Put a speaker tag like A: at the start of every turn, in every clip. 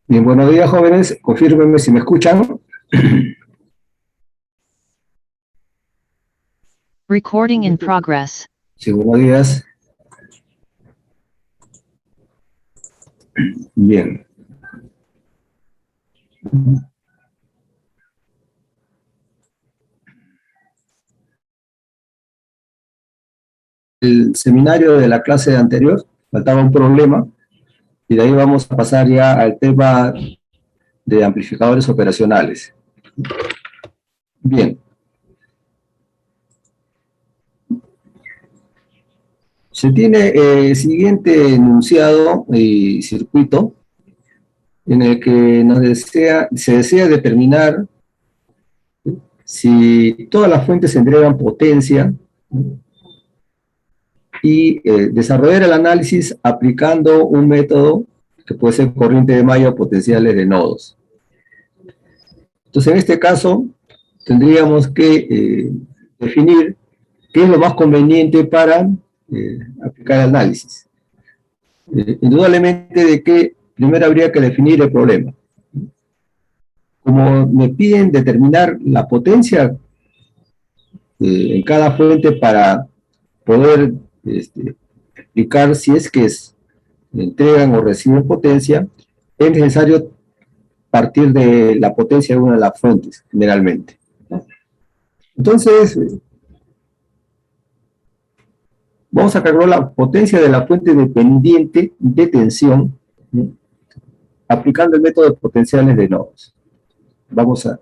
A: Bien, buenos días, jóvenes. Confírmenme si me escuchan.
B: Recording in progress.
A: Sí, buenos días. Bien. El seminario de la clase anterior faltaba un problema y de ahí vamos a pasar ya al tema de amplificadores operacionales. Bien. Se tiene el siguiente enunciado y circuito en el que se desea determinar si todas las fuentes entregan potencia y desarrollar el análisis aplicando un método que puede ser corriente de malla o potenciales de nodos. Entonces, en este caso, tendríamos que definir qué es lo más conveniente para aplicar el análisis. Indudablemente de que primero habría que definir el problema. Como me piden determinar la potencia en cada fuente para poder explicar si es que entregan o reciben potencia, es necesario partir de la potencia de una de las fuentes, generalmente. Entonces, vamos a calcular la potencia de la fuente dependiente de tensión, ¿no?, aplicando el método de potenciales de nodos. Vamos a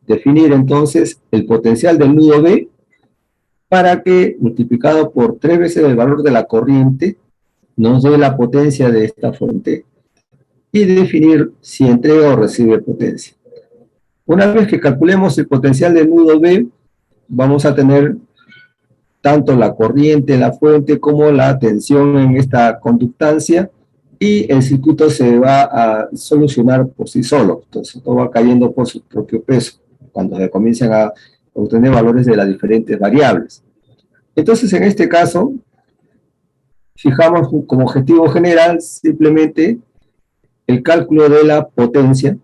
A: definir entonces el potencial del nudo B para que, multiplicado por 3 veces el valor de la corriente, nos dé la potencia de esta fuente y definir si entrega o recibe potencia. Una vez que calculemos el potencial del nudo B, vamos a tener tanto la corriente en la fuente como la tensión en esta conductancia, y el circuito se va a solucionar por sí solo. Entonces todo va cayendo por su propio peso cuando se comienzan a obtener valores de las diferentes variables. Entonces, en este caso, fijamos como objetivo general simplemente el cálculo de la potencia,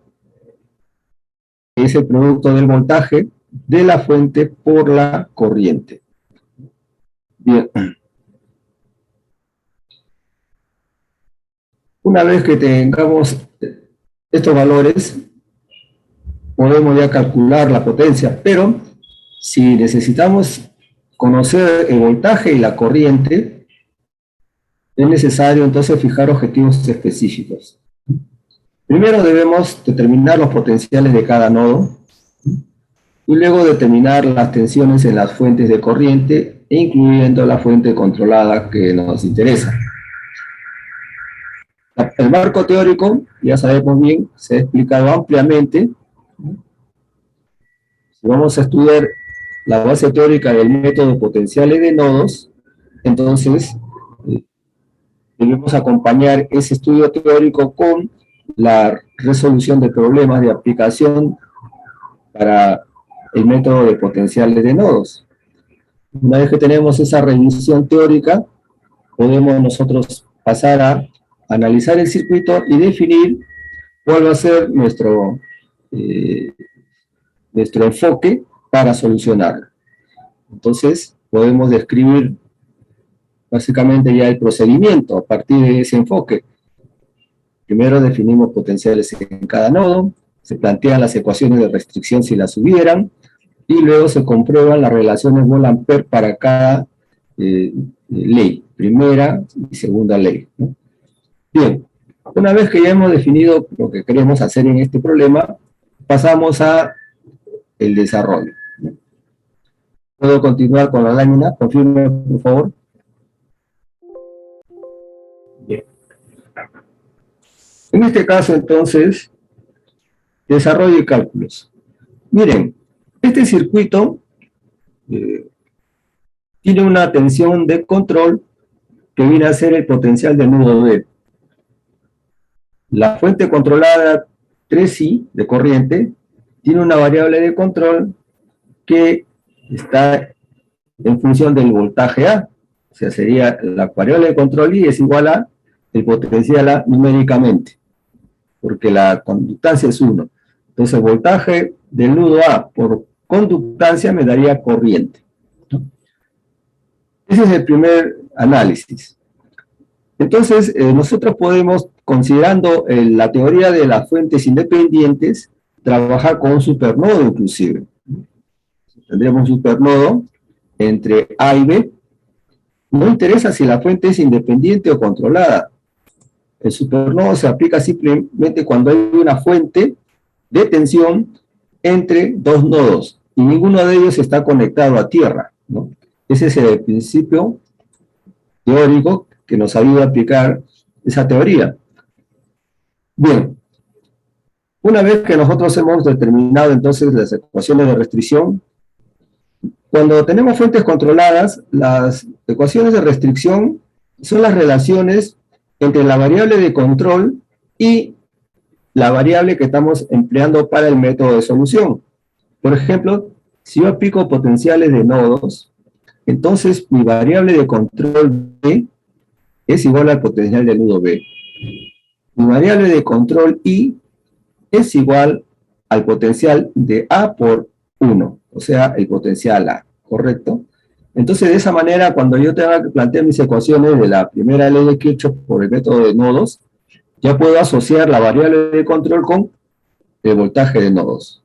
A: que es el producto del voltaje de la fuente por la corriente. Bien. Una vez que tengamos estos valores, podemos ya calcular la potencia, pero si necesitamos conocer el voltaje y la corriente, es necesario entonces fijar objetivos específicos. Primero debemos determinar los potenciales de cada nodo, y luego determinar las tensiones en las fuentes de corriente, incluyendo la fuente controlada que nos interesa. El marco teórico, ya sabemos bien, se ha explicado ampliamente. Si vamos a estudiar la base teórica del método de potenciales de nodos, entonces debemos acompañar ese estudio teórico con la resolución de problemas de aplicación para el método de potenciales de nodos. Una vez que tenemos esa revisión teórica, podemos nosotros pasar a analizar el circuito y definir cuál va a ser nuestro enfoque para solucionarlo. Entonces, podemos describir básicamente ya el procedimiento a partir de ese enfoque. Primero definimos potenciales en cada nodo, se plantean las ecuaciones de restricción si las hubieran, y luego se comprueban las relaciones Mol-Ampere para cada ley, primera y segunda ley, ¿no? Bien, una vez que ya hemos definido lo que queremos hacer en este problema, pasamos a el desarrollo. ¿Puedo continuar con la lámina? Confirme, por favor. Bien. En este caso, entonces, desarrollo y cálculos. Miren, este circuito tiene una tensión de control que viene a ser el potencial del nudo B. La fuente controlada 3i de corriente tiene una variable de control que está en función del voltaje A. O sea, sería la variable de control I es igual a el potencial A numéricamente. porque la conductancia es 1. Entonces el voltaje del nudo A por conductancia me daría corriente, ¿no? Ese es el primer análisis. Entonces, nosotros podemos, considerando la teoría de las fuentes independientes, trabajar con un supernodo inclusive. Tendríamos un supernodo entre A y B. No interesa si la fuente es independiente o controlada. El supernodo se aplica simplemente cuando hay una fuente de tensión entre dos nodos y ninguno de ellos está conectado a tierra, ¿no? Ese es el principio teórico que nos ayuda a aplicar esa teoría. Bien, una vez que nosotros hemos determinado entonces las ecuaciones de restricción, cuando tenemos fuentes controladas, las ecuaciones de restricción son las relaciones entre la variable de control y la variable que estamos empleando para el método de solución. Por ejemplo, si yo aplico potenciales de nodos, entonces mi variable de control B es igual al potencial del nudo B. Mi variable de control I es igual al potencial de A por 1, o sea, el potencial A, ¿correcto? Entonces, de esa manera, cuando yo tenga que plantear mis ecuaciones de la primera ley de Kirchhoff por el método de nodos, ya puedo asociar la variable de control con el voltaje de nodos.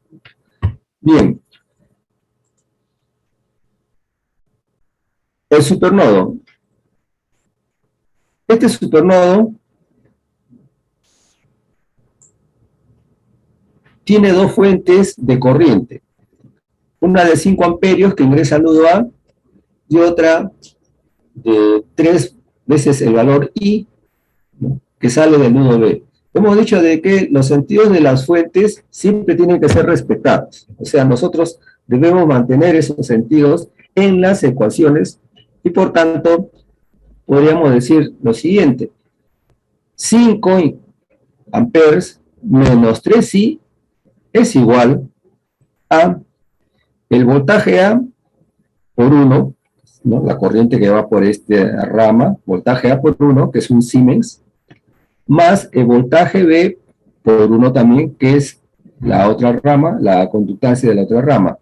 A: Bien. El supernodo. Este supernodo tiene dos fuentes de corriente. Una de 5 amperios que ingresa al nudo A y otra de 3 veces el valor I, ¿no?, que sale del nudo B. Hemos dicho de que los sentidos de las fuentes siempre tienen que ser respetados. O sea, nosotros debemos mantener esos sentidos en las ecuaciones y por tanto podríamos decir lo siguiente: 5 amperes menos 3I es igual a el voltaje A por 1, ¿no?, la corriente que va por esta rama, voltaje A por 1, que es un Siemens, más el voltaje B por 1 también, que es la otra rama, la conductancia de la otra rama.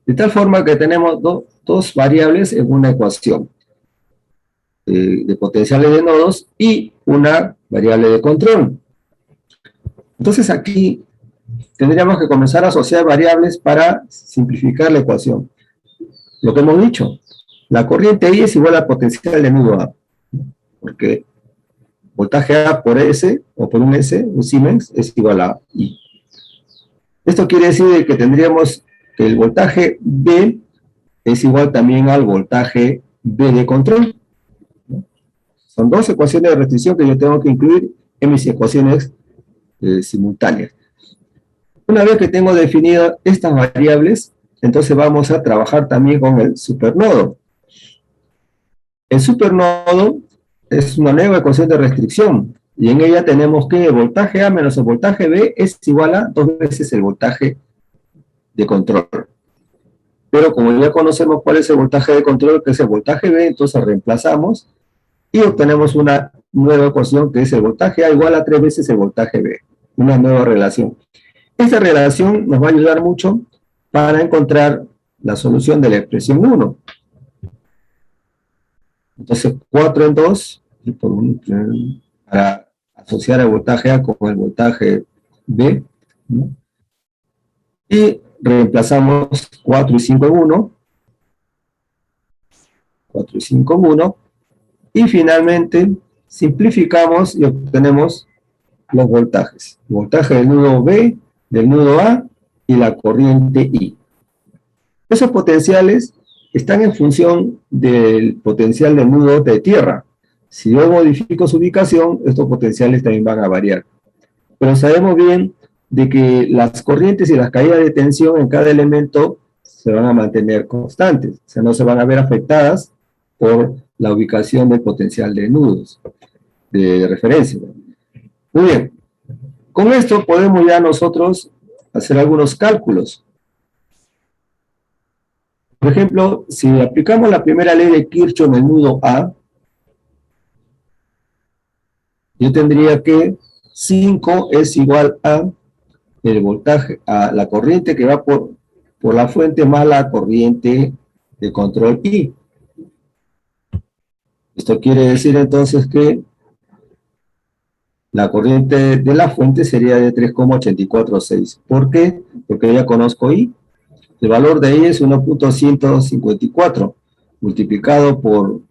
A: De tal forma que tenemos dos variables en una ecuación de potenciales de nodos y una variable de control. Entonces aquí tendríamos que comenzar a asociar variables para simplificar la ecuación. Lo que hemos dicho, la corriente I es igual al potencial de nudo A, porque voltaje A por S, o por un S, un Siemens, es igual a I. Esto quiere decir que tendríamos que el voltaje B es igual también al voltaje B de control, ¿no? Son dos ecuaciones de restricción que yo tengo que incluir en mis ecuaciones simultáneas. Una vez que tengo definidas estas variables, entonces vamos a trabajar también con el supernodo. El supernodo es una nueva ecuación de restricción, y en ella tenemos que el voltaje A menos el voltaje B es igual a 2 veces el voltaje de control. Pero como ya conocemos cuál es el voltaje de control, que es el voltaje B, entonces reemplazamos y obtenemos una nueva ecuación que es el voltaje A igual a 3 veces el voltaje B. Una nueva relación. Esta relación nos va a ayudar mucho para encontrar la solución de la expresión 1. Entonces 4 en 2, y por para asociar el voltaje A con el voltaje B, ¿no?, y reemplazamos 4 y 5 en 1, 4 y 5 en 1, y finalmente simplificamos y obtenemos los voltajes. El voltaje del nudo B, del nudo A y la corriente I. Esos potenciales están en función del potencial del nudo de tierra. Si yo modifico su ubicación, estos potenciales también van a variar. Pero sabemos bien de que las corrientes y las caídas de tensión en cada elemento se van a mantener constantes, o sea, no se van a ver afectadas por la ubicación del potencial de nudos, de referencia. Muy bien, con esto podemos ya nosotros hacer algunos cálculos. Por ejemplo, si aplicamos la primera ley de Kirchhoff en el nudo A, yo tendría que 5 es igual a el voltaje, a la corriente que va por la fuente más la corriente de control I. Esto quiere decir entonces que la corriente de la fuente sería de 3,846. ¿Por qué? Porque ya conozco I. El valor de I es 1.154 multiplicado por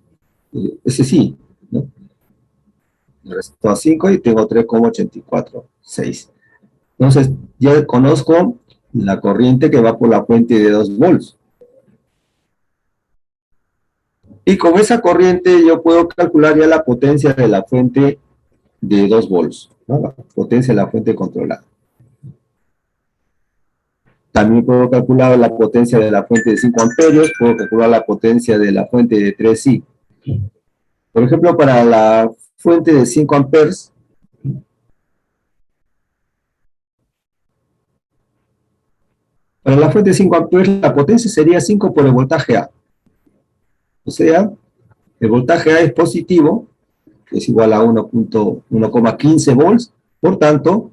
A: ese sí, ¿no? Le resto a 5 y tengo 3,846. Entonces, ya conozco la corriente que va por la fuente de 2 volts. Y con esa corriente yo puedo calcular ya la potencia de la fuente de 2 volts, ¿no? La potencia de la fuente controlada. También puedo calcular la potencia de la fuente de 5 amperios, puedo calcular la potencia de la fuente de 3i. Por ejemplo, para la fuente de 5 amperes, para la fuente de 5 amperes, la potencia sería 5 por el voltaje A. O sea, el voltaje A es positivo, que es igual a 1,15 volts. Por tanto,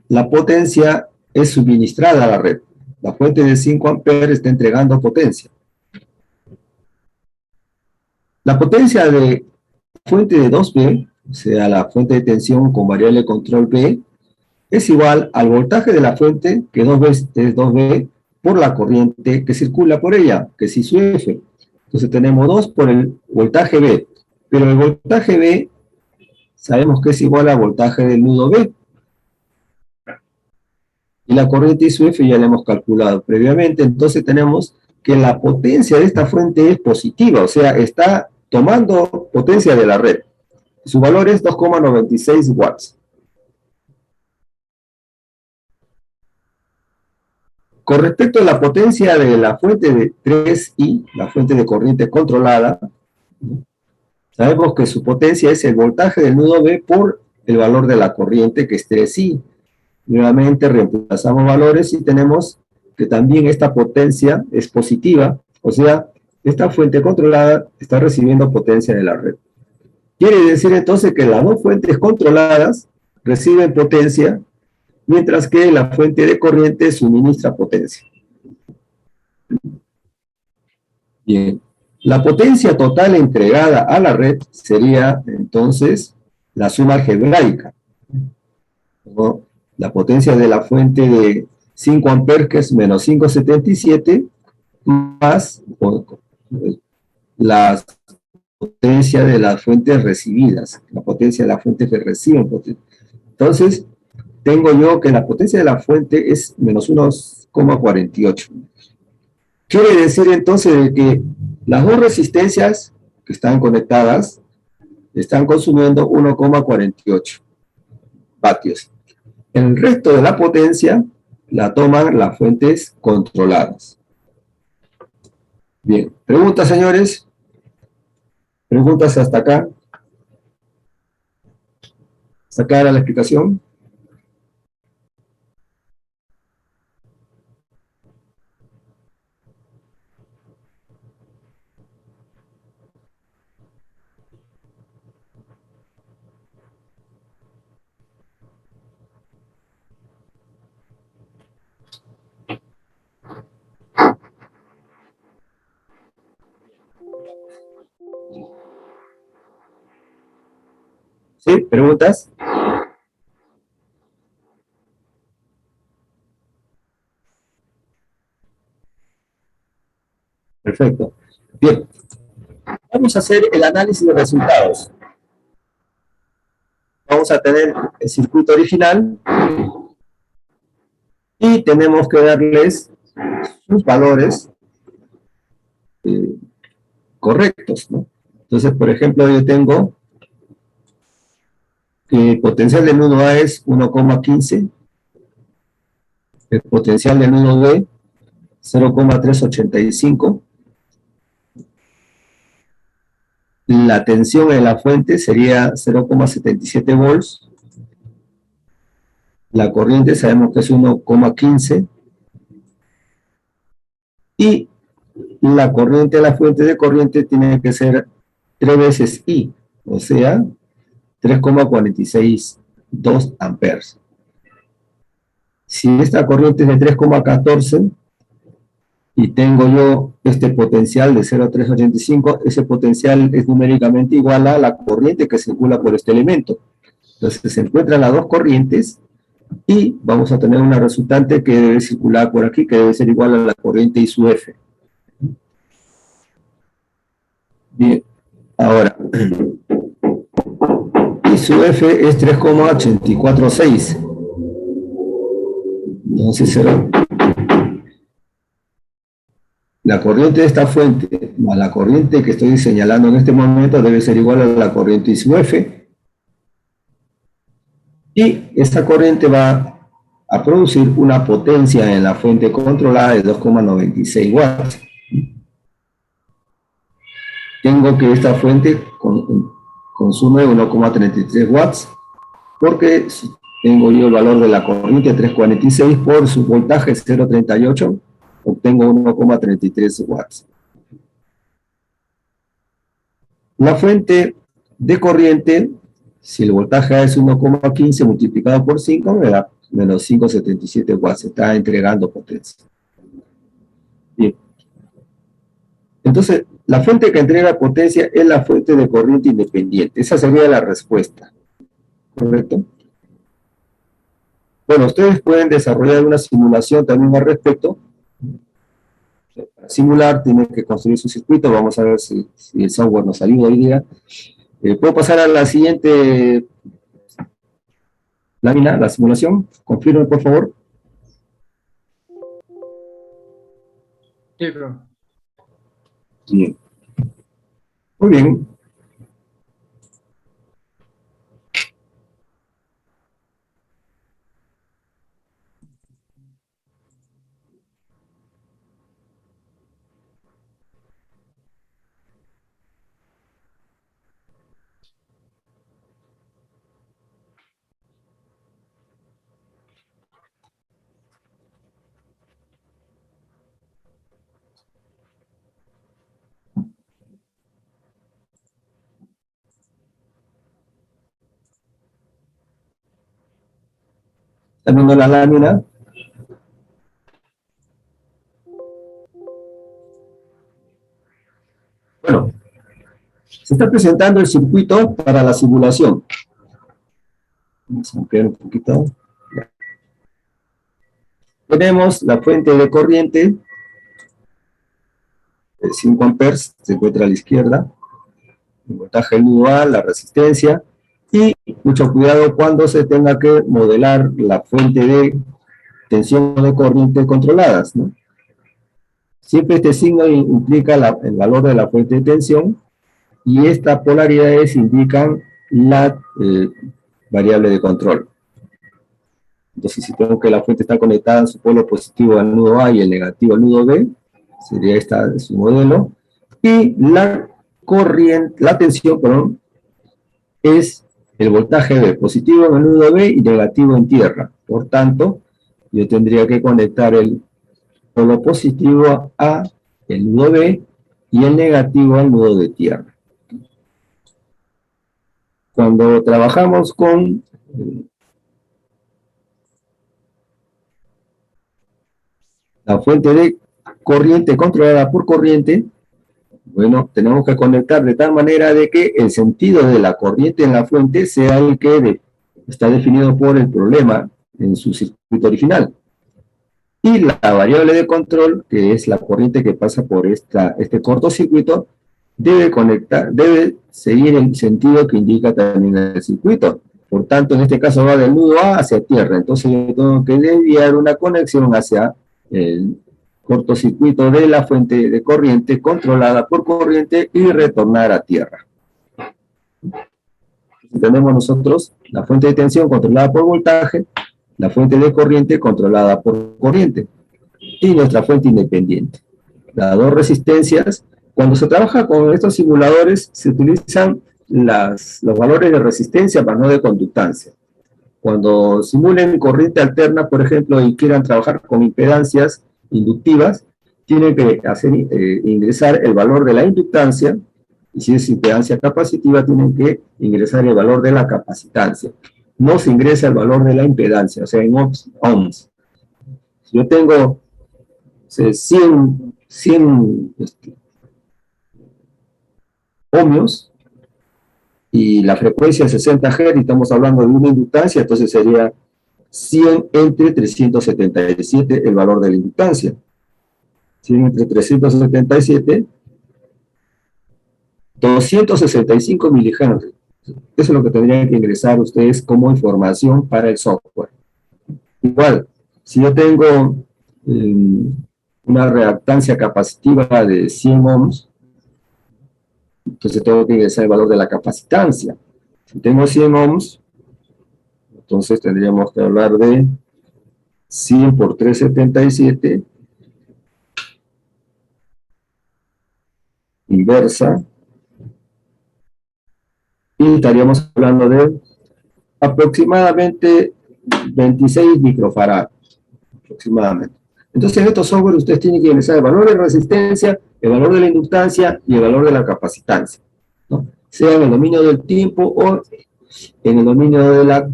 A: la potencia es suministrada a la red. La fuente de 5 amperes está entregando potencia. La potencia de fuente de 2B, o sea, la fuente de tensión con variable control B, es igual al voltaje de la fuente, que 2B es 2B, por la corriente que circula por ella, que es I sub F. Entonces tenemos 2 por el voltaje B, pero el voltaje B sabemos que es igual al voltaje del nudo B. Y la corriente I sub F ya la hemos calculado previamente, entonces tenemos que la potencia de esta fuente es positiva, o sea, está tomando potencia de la red. Su valor es 2,96 watts. Con respecto a la potencia de la fuente de 3i, la fuente de corriente controlada, sabemos que su potencia es el voltaje del nudo B por el valor de la corriente, que es 3i. Nuevamente reemplazamos valores y tenemos que también esta potencia es positiva, o sea, esta fuente controlada está recibiendo potencia de la red. Quiere decir entonces que las dos fuentes controladas reciben potencia, mientras que la fuente de corriente suministra potencia. Bien, la potencia total entregada a la red sería entonces la suma algebraica, ¿no? La potencia de la fuente de 5 amperes, que es menos 5,77, más la potencia de las fuentes recibidas, la potencia de la fuente que reciben potencia. Entonces, tengo yo que la potencia de la fuente es menos 1,48. Quiere decir entonces que las dos resistencias que están conectadas están consumiendo 1,48 vatios. El resto de la potencia la toman las fuentes controladas. Bien, ¿preguntas, señores? ¿Preguntas hasta acá? ¿Está clara la explicación? ¿Sí? ¿Preguntas? Perfecto. Bien. Vamos a hacer el análisis de resultados. Vamos a tener el circuito original y tenemos que darles sus valores correctos, ¿no? Entonces, por ejemplo, yo tengo que el potencial del nudo A es 1,15, el potencial del nudo B 0,385, la tensión en la fuente sería 0,77 volts, la corriente sabemos que es 1,15 y la corriente de la fuente de corriente tiene que ser 3 veces I, o sea, 3,46 2 amperes. Si esta corriente es de 3,14 y tengo yo este potencial de 0,385, ese potencial es numéricamente igual a la corriente que circula por este elemento. Entonces se encuentran las dos corrientes y vamos a tener una resultante que debe circular por aquí, que debe ser igual a la corriente I sub F. Bien, ahora, I sub F es 3,846. Entonces será la corriente de esta fuente más la corriente que estoy señalando en este momento debe ser igual a la corriente I sub F. Y esta corriente va a producir una potencia en la fuente controlada de 2,96 watts. Tengo que esta fuente consume 1,33 watts, porque tengo yo el valor de la corriente 346 por su voltaje 0,38, obtengo 1,33 watts. La fuente de corriente, si el voltaje es 1,15 multiplicado por 5, me da menos 5,77 watts, está entregando potencia. Bien. Entonces, la fuente que entrega potencia es la fuente de corriente independiente. Esa sería la respuesta. ¿Correcto? Bueno, ustedes pueden desarrollar una simulación también al respecto. Para simular, tienen que construir su circuito. Vamos a ver si el software nos ayuda hoy día. ¿Puedo pasar a la siguiente lámina, la simulación? Confirme, por favor.
C: Sí, bro.
A: Bien. Muy bien. ¿Están viendo la lámina? Bueno, se está presentando el circuito para la simulación. Vamos a ampliar un poquito. Tenemos la fuente de corriente de 5 amperes, se encuentra a la izquierda. El voltaje del nudo A, la resistencia. Y mucho cuidado cuando se tenga que modelar la fuente de tensión de corriente controladas, ¿no? Siempre este signo implica el valor de la fuente de tensión y estas polaridades indican la variable de control. Entonces, si tengo que la fuente está conectada en su polo positivo al nudo A y el negativo al nudo B, sería esta su modelo. Y la tensión, perdón, es el voltaje B, positivo en el nudo B y negativo en tierra. Por tanto, yo tendría que conectar el polo positivo a el nudo B y el negativo al nudo de tierra. Cuando trabajamos con la fuente de corriente controlada por corriente, bueno, tenemos que conectar de tal manera de que el sentido de la corriente en la fuente sea el que está definido por el problema en su circuito original. Y la variable de control, que es la corriente que pasa por este cortocircuito, debe seguir el sentido que indica también el circuito. Por tanto, en este caso va del nudo A hacia tierra. Entonces yo tengo que desviar una conexión hacia el cortocircuito de la fuente de corriente controlada por corriente y retornar a tierra. Tenemos nosotros la fuente de tensión controlada por voltaje, la fuente de corriente controlada por corriente y nuestra fuente independiente. Las dos resistencias, cuando se trabaja con estos simuladores, se utilizan los valores de resistencia, pero no de conductancia. Cuando simulen corriente alterna, por ejemplo, y quieran trabajar con impedancias inductivas, tienen que ingresar el valor de la inductancia, y si es impedancia capacitiva, tienen que ingresar el valor de la capacitancia. no se ingresa el valor de la impedancia, o sea, en ohms. Si yo tengo 100 ohmios y la frecuencia es 60 Hz y estamos hablando de una inductancia, entonces sería 100 entre 377 el valor de la inductancia. 100 entre 377, 265 milihenries. Eso es lo que tendrían que ingresar ustedes como información para el software. Igual, si yo tengo una reactancia capacitiva de 100 ohms, entonces tengo que ingresar el valor de la capacitancia. Si tengo 100 ohms, entonces tendríamos que hablar de 100 por 377 inversa, y estaríamos hablando de aproximadamente 26 microfarads, aproximadamente. Entonces, en estos software ustedes tienen que ingresar el valor de resistencia, el valor de la inductancia y el valor de la capacitancia, ¿no? Sea en el dominio del tiempo o en el dominio de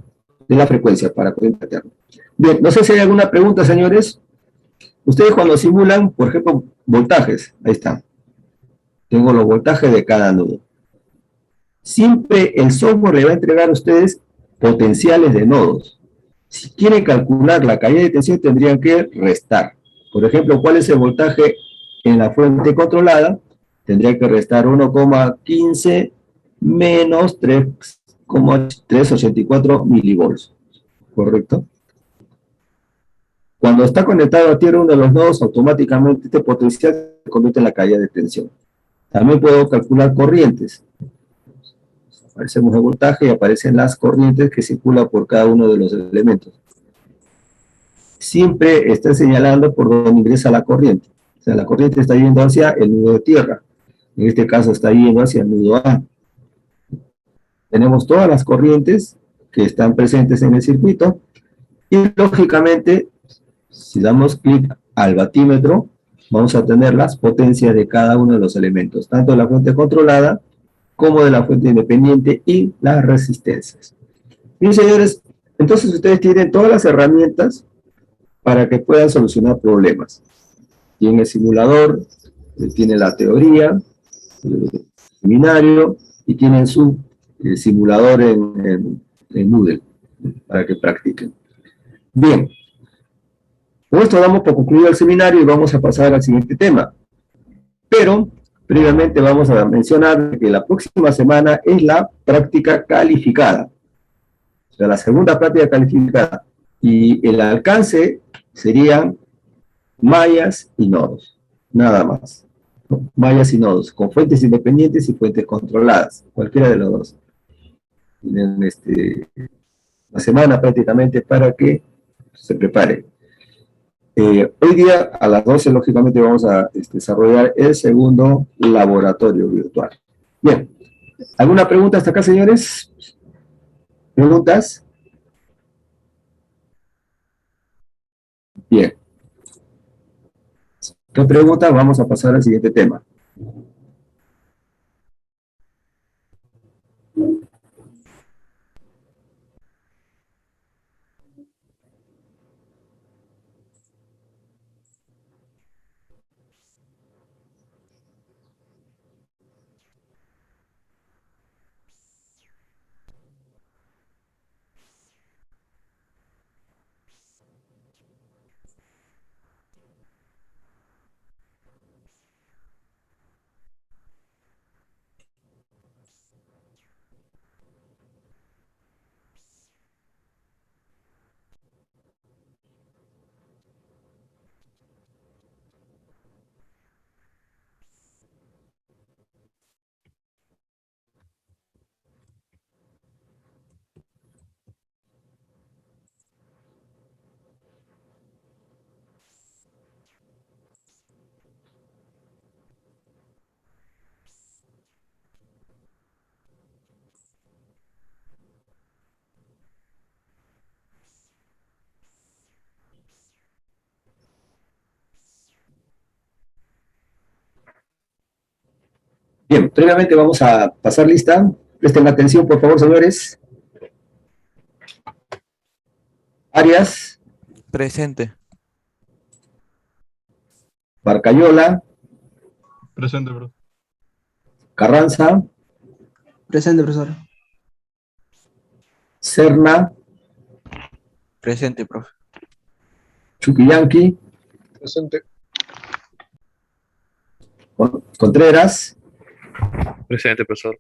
A: la frecuencia para poder entenderlo. Bien, no sé si hay alguna pregunta, señores. Ustedes cuando simulan, por ejemplo, voltajes, ahí están. Tengo los voltajes de cada nodo. Siempre el software le va a entregar a ustedes potenciales de nodos. Si quieren calcular la caída de tensión, tendrían que restar. Por ejemplo, ¿cuál es el voltaje en la fuente controlada? Tendría que restar 1,15 menos 3,384 milivolts. ¿Correcto? Cuando está conectado a tierra uno de los nodos, automáticamente este potencial se convierte en la caída de tensión. También puedo calcular corrientes. Aparecemos el voltaje y aparecen las corrientes que circulan por cada uno de los elementos. Siempre está señalando por dónde ingresa la corriente. O sea, la corriente está yendo hacia el nudo de tierra. En este caso está yendo hacia el nudo A. Tenemos todas las corrientes que están presentes en el circuito y, lógicamente, si damos clic al batímetro, vamos a tener las potencias de cada uno de los elementos, tanto de la fuente controlada como de la fuente independiente y las resistencias. Bien, señores, entonces ustedes tienen todas las herramientas para que puedan solucionar problemas. Tienen el simulador, tienen la teoría, el seminario, y tienen su simulador en Moodle, para que practiquen. Bien, con esto damos por concluido el seminario y vamos a pasar al siguiente tema. Pero, previamente vamos a mencionar que la próxima semana es la práctica calificada. O sea, la segunda práctica calificada. Y el alcance serían mallas y nodos. Nada más, ¿no? Mallas y nodos, con fuentes independientes y fuentes controladas. Cualquiera de los dos. Tienen la semana prácticamente para que se prepare. Hoy día a las 12, lógicamente, vamos a desarrollar el segundo laboratorio virtual. Bien, ¿alguna pregunta hasta acá, señores? ¿Preguntas? Bien. ¿Qué pregunta? Vamos a pasar al siguiente tema. Bien, previamente vamos a pasar lista. Presten atención, por favor, señores. Arias,
D: Presente.
A: Barcayola,
C: Presente, profe.
A: Carranza,
E: Presente, profesor.
A: Serna,
D: Presente, profe.
A: Chuquillanqui,
C: Presente.
A: Contreras,
F: Presente, profesor.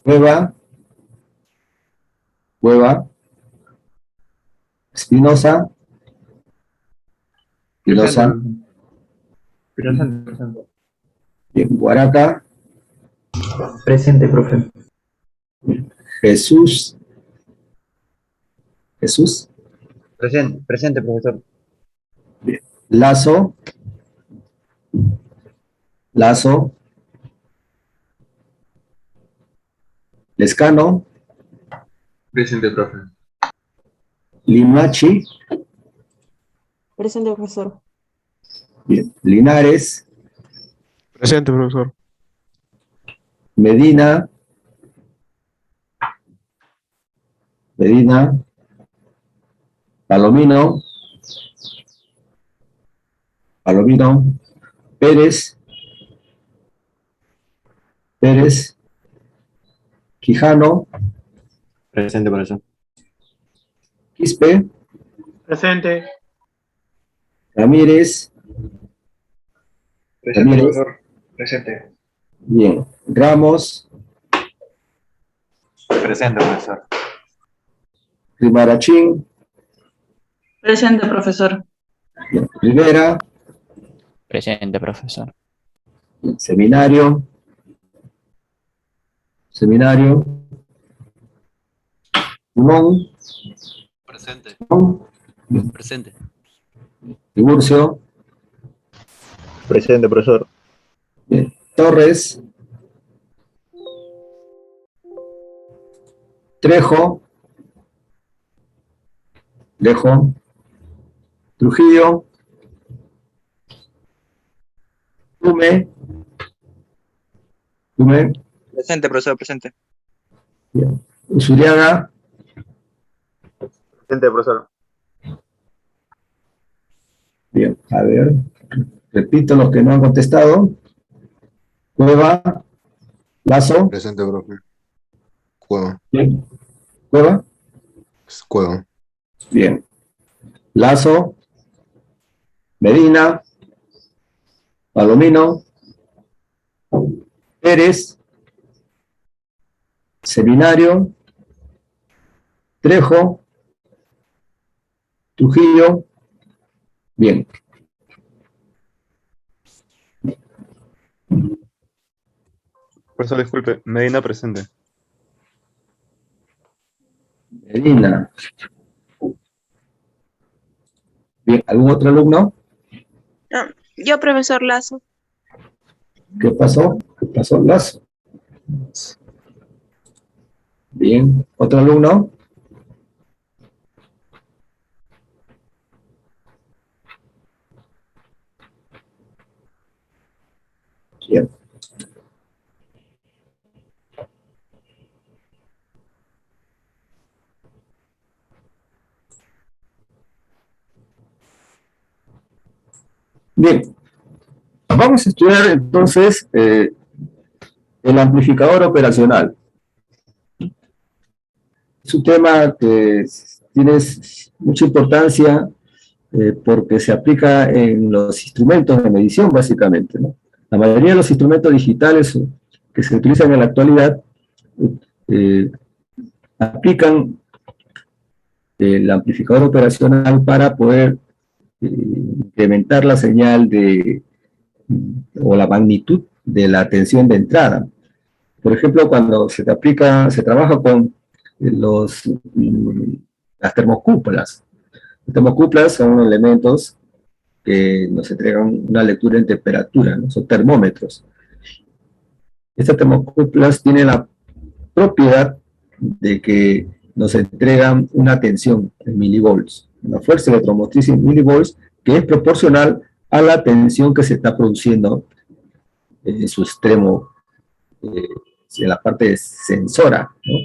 A: Cueva, Espinosa,
C: Presente.
A: bien, Guaraca,
E: Presente, profe.
A: Jesús,
G: Presente, profesor.
A: Lazo, Lescano,
C: Presente, profe.
A: Limachi,
H: Presente, profesor.
A: bien, Linares,
C: Presente, profesor.
A: Medina, Palomino, Pérez, Quijano,
G: Presente, profesor.
A: Quispe,
C: Presente.
A: Ramírez,
C: Profesor. Presente.
A: bien, Ramos,
G: Presente, profesor.
A: Rimarachín,
H: Presente, profesor.
A: bien, Rivera,
I: Presente, profesor.
A: Seminario, Simón,
F: Presente. Presente.
A: Tiburcio,
G: Presente, profesor.
A: bien, Torres, Trejo, Trujillo, Tume,
D: Presente, profesor, presente.
A: bien, Usuriaga,
G: Presente, profesor.
A: bien, a ver, repito los que no han contestado. Cueva, Lazo,
J: Presente, profe. Cueva.
A: bien, Cueva,
J: Cueva.
A: bien, Lazo, Medina, Palomino, Pérez, Seminario, Trejo, Trujillo, bien.
G: Profesor, disculpe. Medina, presente.
A: Medina. Bien, ¿algún otro alumno?
H: Yo, profesor Lazo.
A: ¿Qué pasó? Lazo? Bien, ¿otro alumno? Bien. Bien, vamos a estudiar entonces el amplificador operacional. Es un tema que tiene mucha importancia porque se aplica en los instrumentos de medición, básicamente, ¿no? La mayoría de los instrumentos digitales que se utilizan en la actualidad aplican el amplificador operacional para poder incrementar la señal o la magnitud de la tensión de entrada. Por ejemplo, cuando se trabaja con las termocúpulas. Las termocúpulas son elementos que nos entregan una lectura en temperatura, ¿no? Son termómetros. Estas termocúpulas tienen la propiedad de que nos entregan una tensión en milivolts, una fuerza electromotriz en milivolts que es proporcional a la tensión que se está produciendo en su extremo, en la parte sensora, ¿no?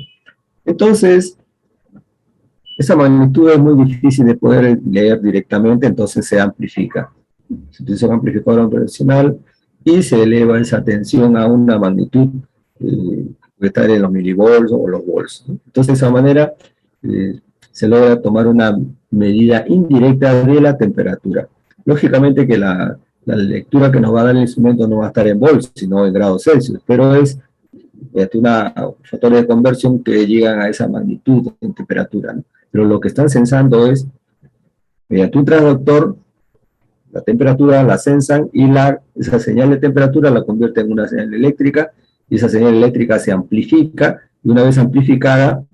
A: Entonces, esa magnitud es muy difícil de poder leer directamente, entonces se amplifica. Se utiliza un amplificador operacional y se eleva esa tensión a una magnitud que puede estar en los milivolts o los volts, ¿no? Entonces, de esa manera se logra tomar una medida indirecta de la temperatura. Lógicamente que la lectura que nos va a dar el instrumento no va a estar en volts, sino en grados Celsius, pero es factores de conversión que llegan a esa magnitud en temperatura, ¿no? Pero lo que están sensando es, mediante un transductor, la temperatura la sensan y esa señal de temperatura la convierte en una señal eléctrica, y esa señal eléctrica se amplifica, y una vez amplificada,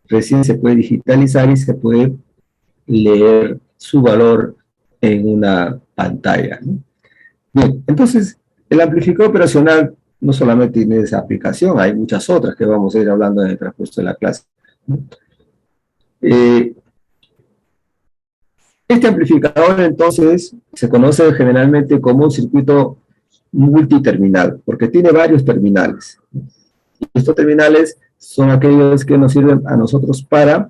A: recién se puede digitalizar y se puede leer su valor en una pantalla, ¿no? Bien, entonces, el amplificador operacional no solamente tiene esa aplicación, hay muchas otras que vamos a ir hablando en el transcurso de la clase, ¿no? Este amplificador, entonces, se conoce generalmente como un circuito multiterminal, porque tiene varios terminales. Y estos terminales son aquellos que nos sirven a nosotros para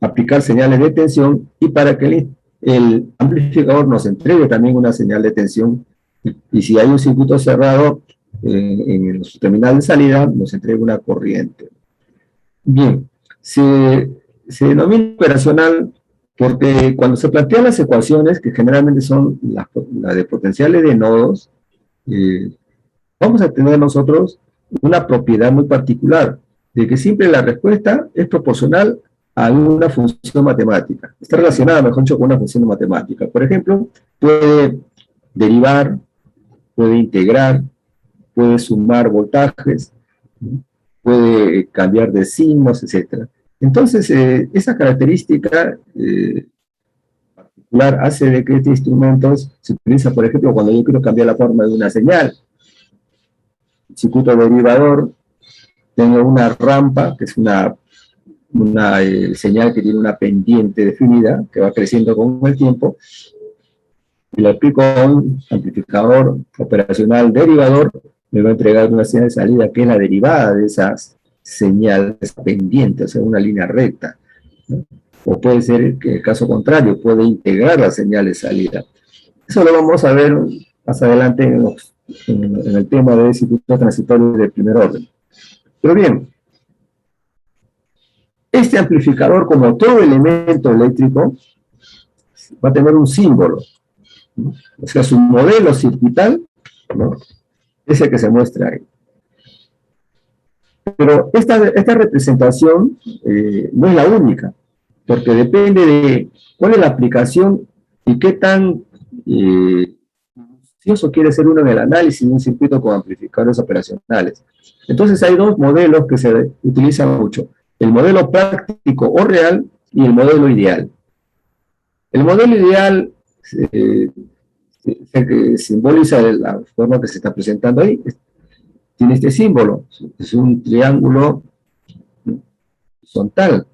A: aplicar señales de tensión y para que el amplificador nos entregue también una señal de tensión. Y si hay un circuito cerrado en su terminal de salida, nos entrega una corriente. Bien, se denomina operacional porque cuando se plantean las ecuaciones, que generalmente son las de potenciales de nodos, vamos a tener nosotros una propiedad muy particular, de que siempre la respuesta es proporcional a una función matemática. Está relacionada, mejor dicho, con una función matemática. Por ejemplo, puede derivar, puede integrar, puede sumar voltajes, puede cambiar de signos, etc. Entonces, esa característica particular hace de que estos instrumentos se utiliza, por ejemplo, cuando yo quiero cambiar la forma de una señal. El circuito derivador, tengo una rampa, que es una señal que tiene una pendiente definida, que va creciendo con el tiempo, y le aplico a un amplificador operacional derivador, me va a entregar una señal de salida que es la derivada de esas señales pendientes, o sea, una línea recta, ¿no? O puede ser que el caso contrario, puede integrar la señal de salida. Eso lo vamos a ver más adelante en el tema de circuitos transitorios de primer orden. Pero bien, este amplificador, como todo elemento eléctrico, va a tener un símbolo, ¿no? O sea, su modelo circuital, ¿no?, es el que se muestra ahí. Pero esta representación no es la única, porque depende de cuál es la aplicación y qué tan minucioso quiere ser uno en el análisis de un circuito con amplificadores operacionales. Entonces hay dos modelos que se utilizan mucho: el modelo práctico o real y el modelo ideal. El modelo ideal se simboliza de la forma que se está presentando ahí. Tiene este símbolo, es un triángulo horizontal,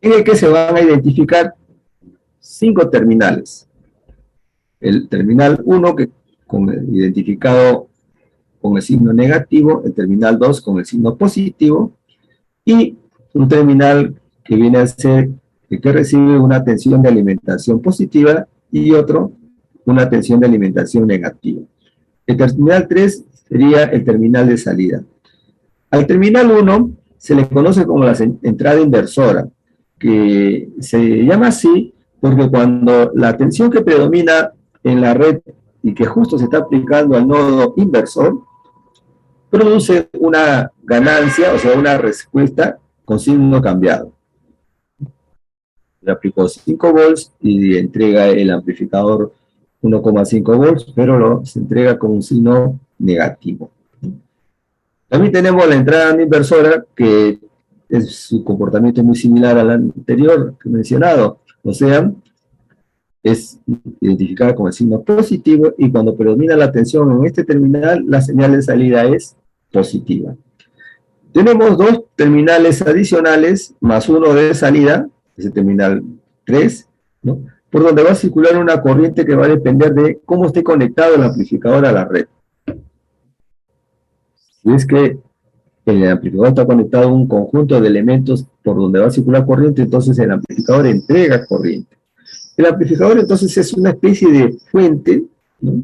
A: en el que se van a identificar 5 terminales. El terminal 1, identificado con el signo negativo, el terminal 2 con el signo positivo, y un terminal que viene a ser que recibe una tensión de alimentación positiva y otro una tensión de alimentación negativa. El terminal 3 sería el terminal de salida. Al terminal 1 se le conoce como la entrada inversora, que se llama así porque cuando la tensión que predomina en la red y que justo se está aplicando al nodo inversor, produce una ganancia, o sea, una respuesta con signo cambiado. Le aplicó 5 volts y entrega el amplificador 1,5 volts, pero se entrega con un signo negativo. También tenemos la entrada inversora, que su comportamiento es muy similar al anterior que he mencionado, o sea, es identificada con el signo positivo, y cuando predomina la tensión en este terminal, la señal de salida es positiva. Tenemos 2 terminales adicionales, más uno de salida, es el terminal 3, ¿no?, por donde va a circular una corriente que va a depender de cómo esté conectado el amplificador a la red. Si es que el amplificador está conectado a un conjunto de elementos por donde va a circular corriente, entonces el amplificador entrega corriente. El amplificador entonces es una especie de fuente, ¿no?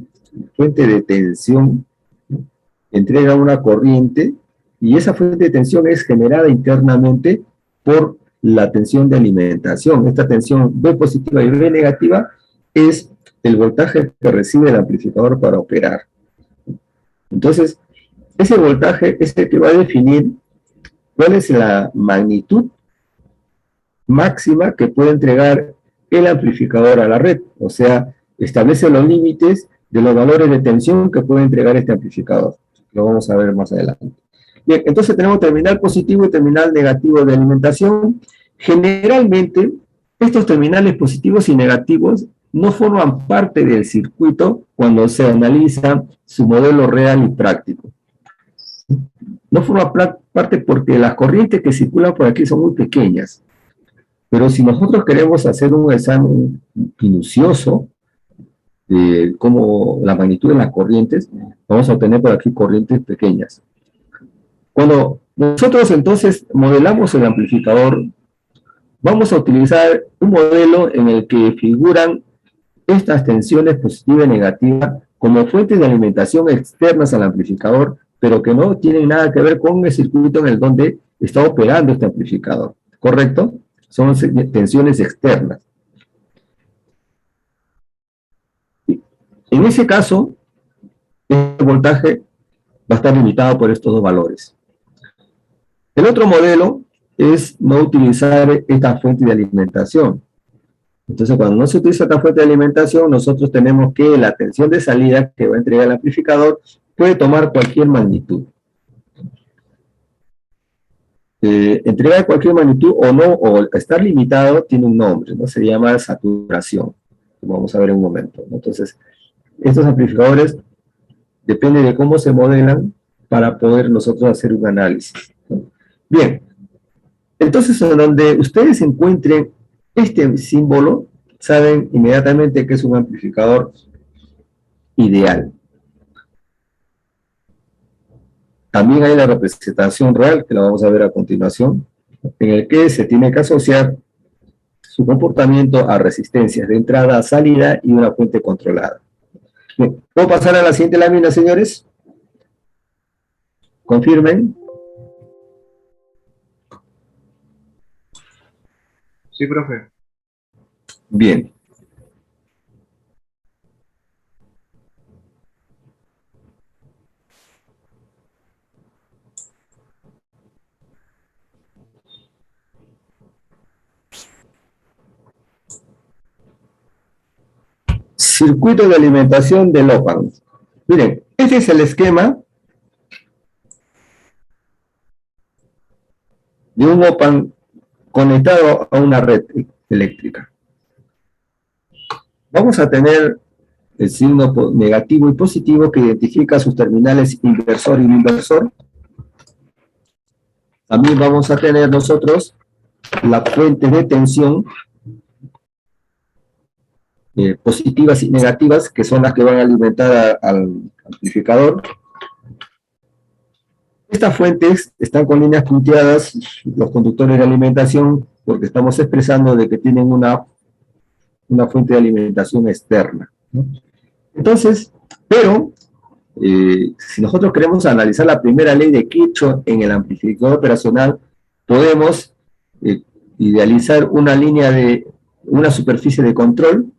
A: Fuente de tensión, ¿no? Entrega una corriente y esa fuente de tensión es generada internamente por la tensión de alimentación. Esta tensión B positiva y B negativa es el voltaje que recibe el amplificador para operar. Entonces, ese voltaje es el que va a definir cuál es la magnitud máxima que puede entregar el amplificador a la red. O sea, establece los límites de los valores de tensión que puede entregar este amplificador. Lo vamos a ver más adelante. Bien, entonces tenemos terminal positivo y terminal negativo de alimentación. Generalmente, estos terminales positivos y negativos no forman parte del circuito cuando se analiza su modelo real y práctico. No forma parte porque las corrientes que circulan por aquí son muy pequeñas. Pero si nosotros queremos hacer un examen minucioso de cómo la magnitud de las corrientes, vamos a obtener por aquí corrientes pequeñas. Cuando nosotros entonces modelamos el amplificador, vamos a utilizar un modelo en el que figuran estas tensiones positiva y negativa como fuentes de alimentación externas al amplificador, pero que no tienen nada que ver con el circuito en el donde está operando este amplificador. ¿Correcto? Son tensiones externas. En ese caso, el voltaje va a estar limitado por estos dos valores. El otro modelo es no utilizar esta fuente de alimentación. Entonces, cuando no se utiliza esta fuente de alimentación, nosotros tenemos que la tensión de salida que va a entregar el amplificador puede tomar cualquier magnitud. Entregar cualquier magnitud o no, o estar limitado, tiene un nombre, ¿no? Se llama saturación. Vamos a ver en un momento, ¿no? Entonces, estos amplificadores depende de cómo se modelan para poder nosotros hacer un análisis, ¿no? Bien, entonces en donde ustedes encuentren este símbolo, saben inmediatamente que es un amplificador ideal. También hay la representación real, que la vamos a ver a continuación, en el que se tiene que asociar su comportamiento a resistencias de entrada, salida y una fuente controlada. Bien, ¿puedo pasar a la siguiente lámina, señores? Confirmen.
C: Sí, profe.
A: Bien. Circuito de alimentación del OPAN. Miren, este es el esquema de un OPAN conectado a una red eléctrica. Vamos a tener el signo negativo y positivo que identifica sus terminales inversor y no inversor. También vamos a tener nosotros la fuente de tensión positivas y negativas, que son las que van a alimentar al amplificador. Estas fuentes están con líneas punteadas, los conductores de alimentación, porque estamos expresando de que tienen una fuente de alimentación externa, ¿no? Entonces, pero, si nosotros queremos analizar la primera ley de Kirchhoff en el amplificador operacional, podemos idealizar una superficie de control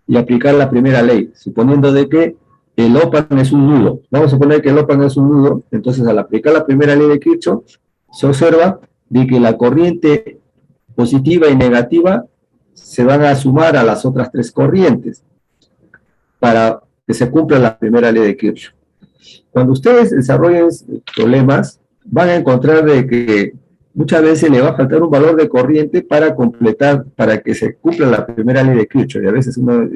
A: y aplicar la primera ley, suponiendo de que el OPAN es un nudo. Vamos a suponer que el OPAN es un nudo, entonces al aplicar la primera ley de Kirchhoff, se observa de que la corriente positiva y negativa se van a sumar a las otras tres corrientes para que se cumpla la primera ley de Kirchhoff. Cuando ustedes desarrollen problemas, van a encontrar de que muchas veces le va a faltar un valor de corriente para completar, para que se cumpla la primera ley de Kirchhoff. Y a veces uno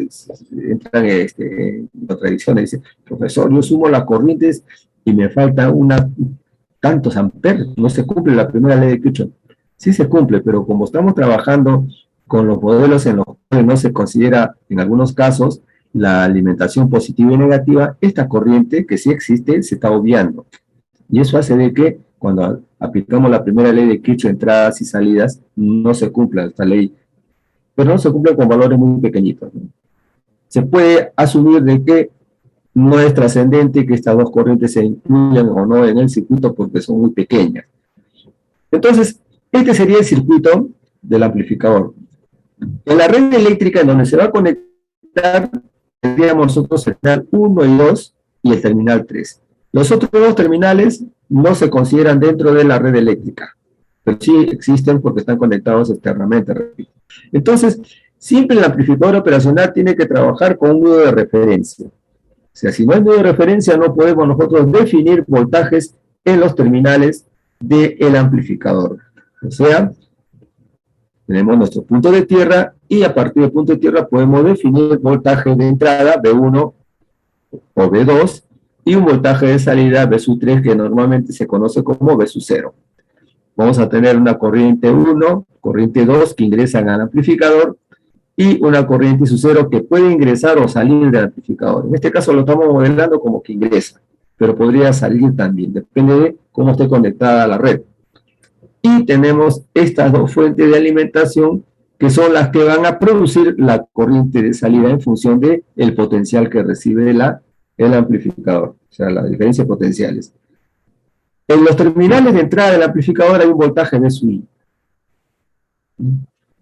A: entra en contradicción y dice, profesor, yo sumo las corrientes y me falta tantos amperes, no se cumple la primera ley de Kirchhoff. Sí se cumple, pero como estamos trabajando con los modelos en los cuales no se considera, en algunos casos, la alimentación positiva y negativa, esta corriente que sí existe se está obviando. Y eso hace de que cuando aplicamos la primera ley de Kirchhoff, entradas y salidas, no se cumple esta ley, pero no se cumple con valores muy pequeñitos, ¿no? Se puede asumir de que no es trascendente que estas dos corrientes se incluyan o no en el circuito porque son muy pequeñas. Entonces, este sería el circuito del amplificador. En la red eléctrica, en donde se va a conectar, tendríamos nosotros el terminal 1 y 2 y el terminal 3. Los otros dos terminales no se consideran dentro de la red eléctrica, pero sí existen porque están conectados externamente. Entonces, siempre el amplificador operacional tiene que trabajar con un nudo de referencia. O sea, si no hay nudo de referencia, no podemos nosotros definir voltajes en los terminales del amplificador. O sea, tenemos nuestro punto de tierra y a partir del punto de tierra podemos definir voltaje de entrada B1 o B2 y un voltaje de salida B sub 3 que normalmente se conoce como B sub 0. Vamos a tener una corriente 1, corriente 2 que ingresan al amplificador y una corriente sub 0 que puede ingresar o salir del amplificador. En este caso lo estamos modelando como que ingresa, pero podría salir también, depende de cómo esté conectada a la red. Y tenemos estas dos fuentes de alimentación que son las que van a producir la corriente de salida en función del potencial que recibe el amplificador, o sea, la diferencia de potenciales. En los terminales de entrada del amplificador hay un voltaje B sub I,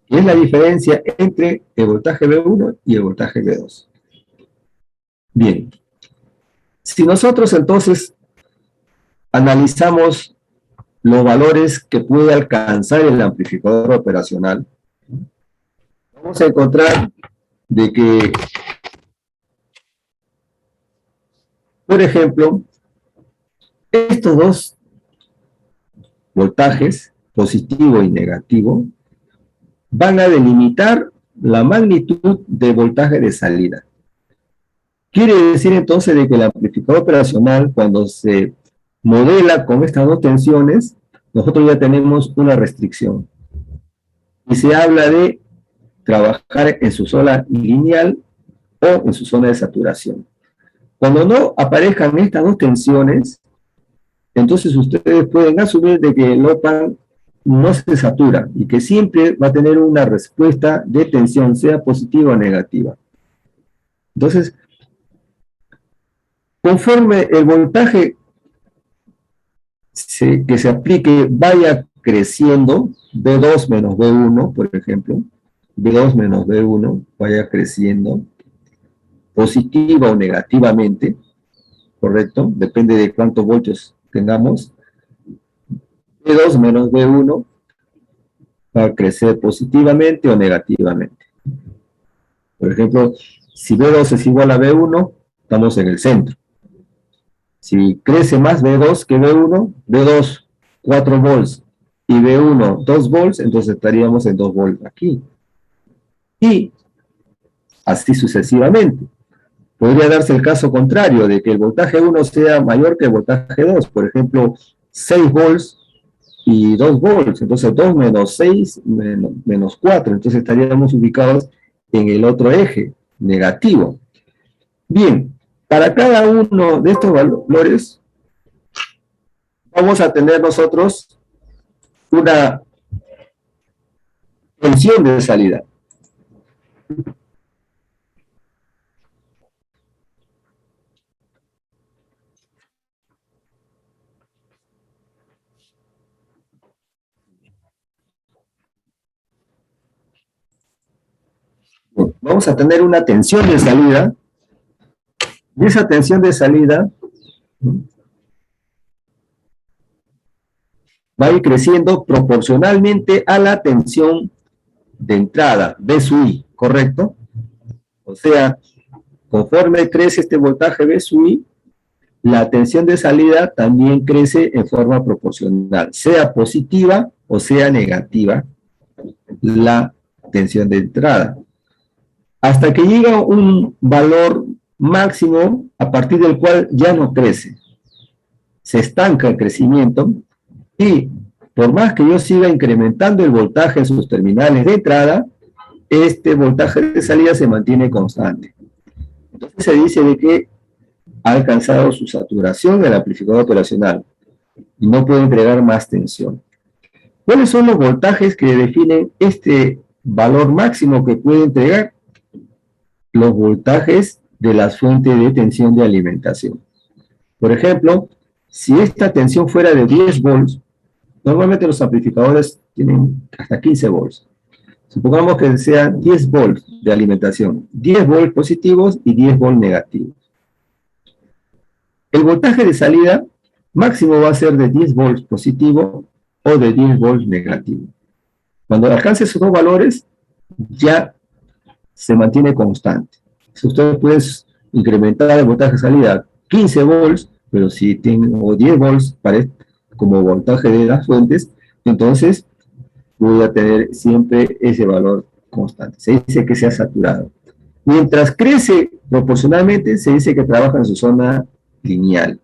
A: que es la diferencia entre el voltaje B1 y el voltaje B2. Bien, si nosotros entonces analizamos los valores que puede alcanzar el amplificador operacional, vamos a encontrar de que, por ejemplo, estos dos voltajes, positivo y negativo, van a delimitar la magnitud de voltaje de salida. Quiere decir entonces de que el amplificador operacional, cuando se modela con estas dos tensiones, nosotros ya tenemos una restricción. Y se habla de trabajar en su zona lineal o en su zona de saturación. Cuando no aparezcan estas dos tensiones, entonces ustedes pueden asumir de que el OPAMP no se satura y que siempre va a tener una respuesta de tensión, sea positiva o negativa. Entonces, conforme el voltaje que se aplique vaya creciendo, B2 menos B1, por ejemplo, B2 menos B1 vaya creciendo, positiva o negativamente, ¿correcto? Depende de cuántos voltios tengamos. B2 menos B1 va a crecer positivamente o negativamente. Por ejemplo, si B2 es igual a B1, estamos en el centro. Si crece más B2 que B1, B2 4 volts y B1 2 volts, entonces estaríamos en 2 volts aquí. Y así sucesivamente. Podría darse el caso contrario, de que el voltaje 1 sea mayor que el voltaje 2. Por ejemplo, 6 volts y 2 volts. Entonces 2 menos 6 menos 4. Entonces estaríamos ubicados en el otro eje, negativo. Bien. Para cada uno de estos valores, vamos a tener nosotros una tensión de salida. Vamos a tener una tensión de salida. Y esa tensión de salida va a ir creciendo proporcionalmente a la tensión de entrada, B sub I, ¿correcto? O sea, conforme crece este voltaje B sub I, la tensión de salida también crece en forma proporcional, sea positiva o sea negativa la tensión de entrada. Hasta que llega un valor máximo a partir del cual ya no crece. Se estanca el crecimiento y por más que yo siga incrementando el voltaje en sus terminales de entrada, este voltaje de salida se mantiene constante. Entonces se dice de que ha alcanzado su saturación el amplificador operacional. y no puede entregar más tensión. ¿Cuáles son los voltajes que definen este valor máximo que puede entregar? Los voltajes de las fuentes de tensión de alimentación. Por ejemplo, si esta tensión fuera de 10 volts, normalmente los amplificadores tienen hasta 15 volts. Supongamos que sean 10 volts de alimentación, 10 volts positivos y 10 volts negativos. El voltaje de salida máximo va a ser de 10 volts positivo o de 10 volts negativo. Cuando alcance esos dos valores, ya se mantiene constante. Si ustedes pueden incrementar el voltaje de salida a 15 volts, pero si tengo 10 volts como voltaje de las fuentes, entonces voy a tener siempre ese valor constante. Se dice que sea saturado. Mientras crece proporcionalmente, se dice que trabaja en su zona lineal.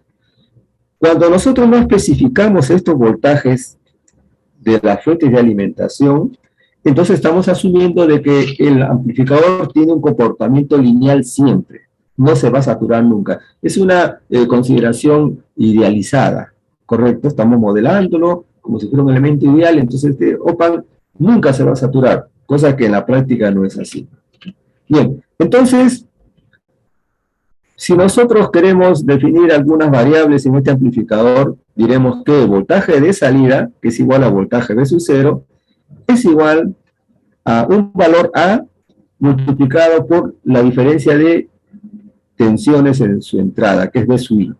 A: Cuando nosotros no especificamos estos voltajes de las fuentes de alimentación, entonces estamos asumiendo de que el amplificador tiene un comportamiento lineal siempre, no se va a saturar nunca. Es una consideración idealizada, ¿correcto? Estamos modelándolo como si fuera un elemento ideal, entonces este op-amp nunca se va a saturar, cosa que en la práctica no es así. Bien, entonces, si nosotros queremos definir algunas variables en este amplificador, diremos que el voltaje de salida, que es igual a voltaje V sub 0, es igual a un valor A multiplicado por la diferencia de tensiones en su entrada, que es V sub I,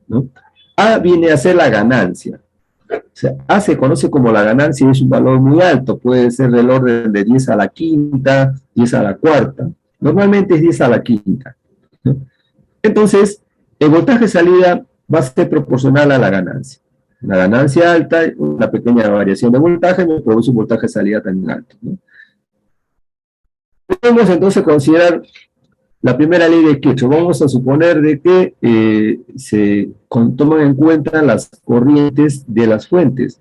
A: ¿no? A viene a ser la ganancia. O sea, A se conoce como la ganancia y es un valor muy alto, puede ser del orden de 10 a la quinta, 10 a la cuarta, normalmente es 10 a la quinta, ¿no? Entonces, el voltaje de salida va a ser proporcional a la ganancia. La ganancia alta, una pequeña variación de voltaje, me produce un voltaje de salida también alto, ¿no? Podemos entonces considerar la primera ley de Kirchhoff. Vamos a suponer de que se toman en cuenta las corrientes de las fuentes.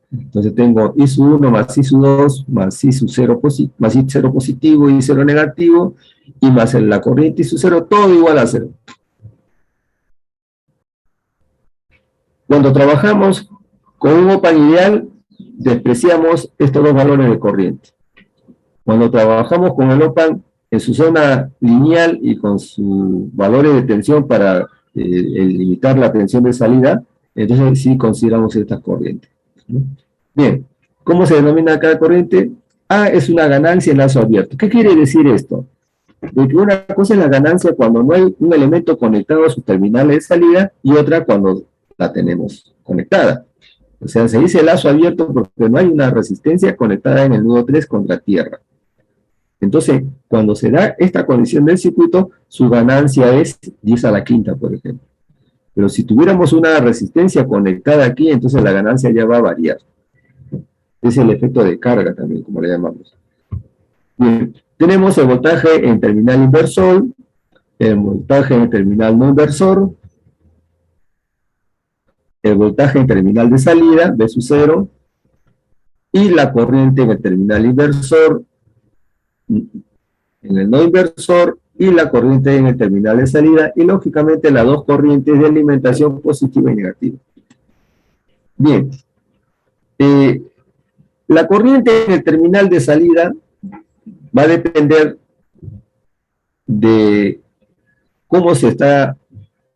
A: Entonces tengo I sub 1 más I sub 2 más I sub 0, más I 0 positivo y I 0 negativo, y más la corriente I sub 0, todo igual a 0. Cuando trabajamos con un op-amp ideal, despreciamos estos dos valores de corriente. Cuando trabajamos con el op-amp en su zona lineal y con sus valores de tensión para limitar la tensión de salida, entonces sí consideramos estas corrientes, ¿no? Bien, ¿cómo se denomina cada corriente? A es una ganancia en lazo abierto. ¿Qué quiere decir esto? De que una cosa es la ganancia cuando no hay un elemento conectado a sus terminales de salida y otra cuando la tenemos conectada. O sea, se dice lazo abierto porque no hay una resistencia conectada en el nudo 3 contra tierra. Entonces, cuando se da esta condición del circuito, su ganancia es 10 a la quinta, por ejemplo. Pero si tuviéramos una resistencia conectada aquí, entonces la ganancia ya va a variar. Es el efecto de carga también, como le llamamos. Bien, tenemos el voltaje en terminal inversor, el voltaje en terminal no inversor, el voltaje en terminal de salida, V sub 0, y la corriente en el terminal inversor, en el no inversor, y la corriente en el terminal de salida, y lógicamente las dos corrientes de alimentación positiva y negativa. Bien, la corriente en el terminal de salida va a depender de cómo se está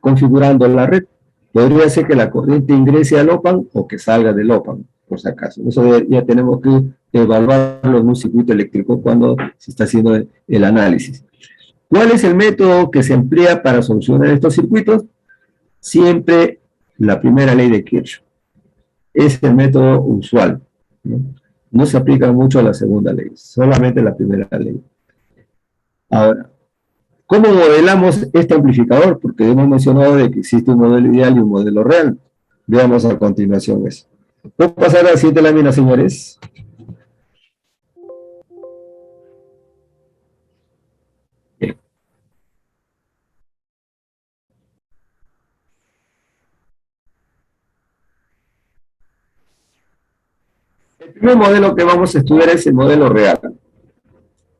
A: configurando la red. Podría ser que la corriente ingrese al op-amp o que salga del op-amp, por si acaso. Eso ya tenemos que evaluarlo en un circuito eléctrico cuando se está haciendo el análisis. ¿Cuál es el método que se emplea para solucionar estos circuitos? Siempre la primera ley de Kirchhoff. Es el método usual, ¿no? No se aplica mucho a la segunda ley, solamente la primera ley. Ahora, ¿cómo modelamos este amplificador? Porque hemos mencionado de que existe un modelo ideal y un modelo real. Veamos a continuación eso. ¿Puedo pasar a la siguiente lámina, señores? Bien. El primer modelo que vamos a estudiar es el modelo real.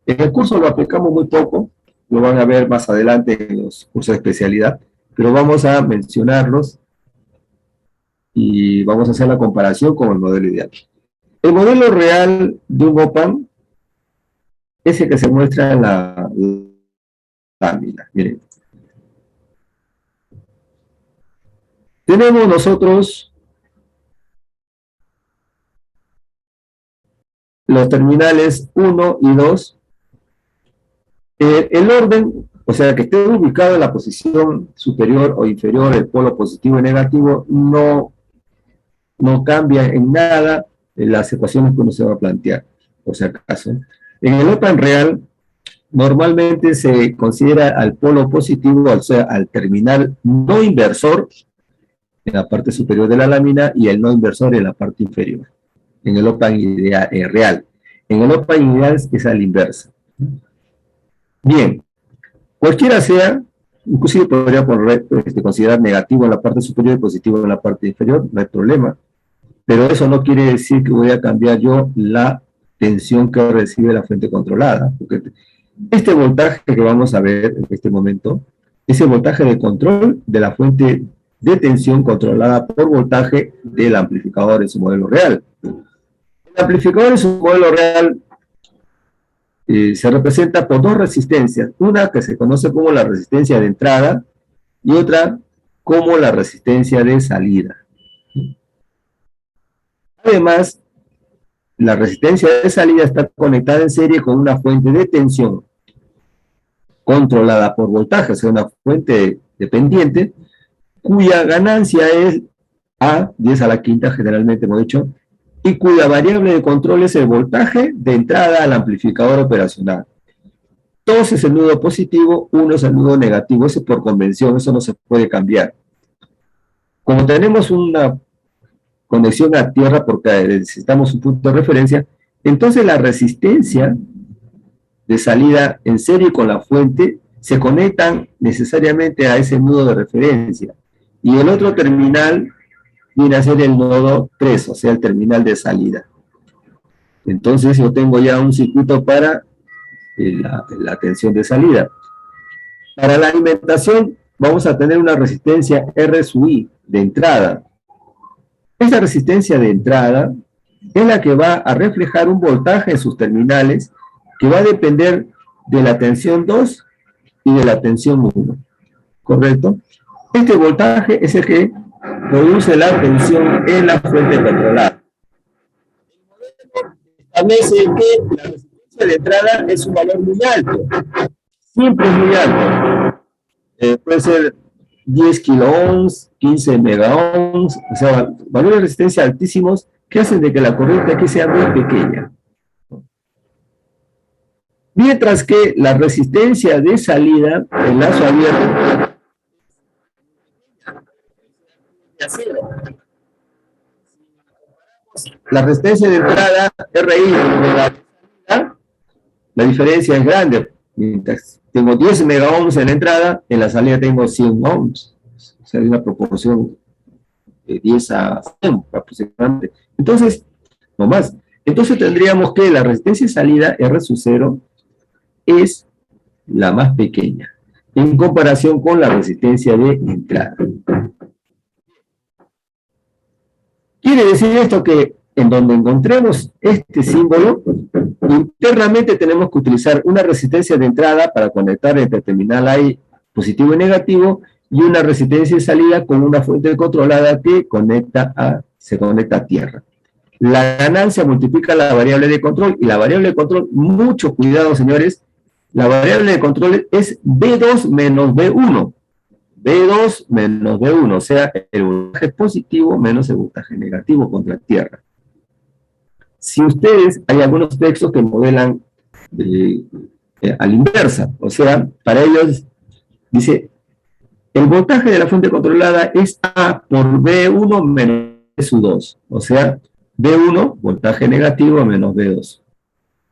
A: En el curso lo aplicamos muy poco, lo van a ver más adelante en los cursos de especialidad, pero vamos a mencionarlos y vamos a hacer la comparación con el modelo ideal. El modelo real de un op-amp es el que se muestra en la lámina. Miren. Tenemos nosotros los terminales 1 y 2. El orden, o sea, que esté ubicado en la posición superior o inferior, el polo positivo y negativo, no cambia en nada en las ecuaciones que uno se va a plantear, por si acaso. En el op-amp real, normalmente se considera al polo positivo, o sea, al terminal no inversor, en la parte superior de la lámina, y el no inversor en la parte inferior, en el op-amp real. En el op-amp ideal es a la inversa. Bien, cualquiera sea, inclusive podría considerar negativo en la parte superior y positivo en la parte inferior, no hay problema, pero eso no quiere decir que voy a cambiar yo la tensión que recibe la fuente controlada, porque este voltaje que vamos a ver en este momento es el voltaje de control de la fuente de tensión controlada por voltaje del amplificador en su modelo real. El amplificador en su modelo real se representa por dos resistencias, una que se conoce como la resistencia de entrada y otra como la resistencia de salida. Además, la resistencia de salida está conectada en serie con una fuente de tensión controlada por voltaje, o sea, una fuente dependiente, cuya ganancia es A, 10 a la quinta, generalmente hemos dicho, y cuya variable de control es el voltaje de entrada al amplificador operacional. 2 es el nudo positivo, 1 es el nudo negativo, eso es por convención, eso no se puede cambiar. Como tenemos una conexión a tierra porque necesitamos un punto de referencia, entonces la resistencia de salida en serie con la fuente se conectan necesariamente a ese nudo de referencia. Y el otro terminal viene a ser el nodo 3, o sea, el terminal de salida. Entonces yo tengo ya un circuito para la tensión de salida. Para la alimentación vamos a tener una resistencia R sub I de entrada. Esta resistencia de entrada es la que va a reflejar un voltaje en sus terminales que va a depender de la tensión 2 y de la tensión 1. ¿Correcto? Este voltaje es el que produce la tensión en la fuente controlada. Establece que la resistencia de entrada es un valor muy alto. Siempre es muy alto. Puede ser 10 kiloohms, 15 megaohms, o sea, valores de resistencia altísimos que hacen de que la corriente aquí sea muy pequeña. Mientras que la resistencia de salida, el lazo abierto, la resistencia de entrada, RI, la diferencia es grande. Mientras tengo 10 megaohms en la entrada, en la salida tengo 100 ohms. O sea, hay una proporción de 10 a 100 aproximadamente. Entonces, no más. Entonces tendríamos que la resistencia de salida, R sub 0, es la más pequeña, en comparación con la resistencia de entrada. Quiere decir esto que en donde encontremos este símbolo, internamente tenemos que utilizar una resistencia de entrada para conectar entre el terminal A positivo y negativo, y una resistencia de salida con una fuente controlada que se conecta a tierra. La ganancia multiplica la variable de control, y la variable de control, mucho cuidado señores, la variable de control es B2 menos B1. B2 menos B1, o sea, el voltaje positivo menos el voltaje negativo contra tierra. Si ustedes, hay algunos textos que modelan a la inversa, o sea, para ellos dice, el voltaje de la fuente controlada es A por B1 menos B sub 2, o sea, B1, voltaje negativo menos B2.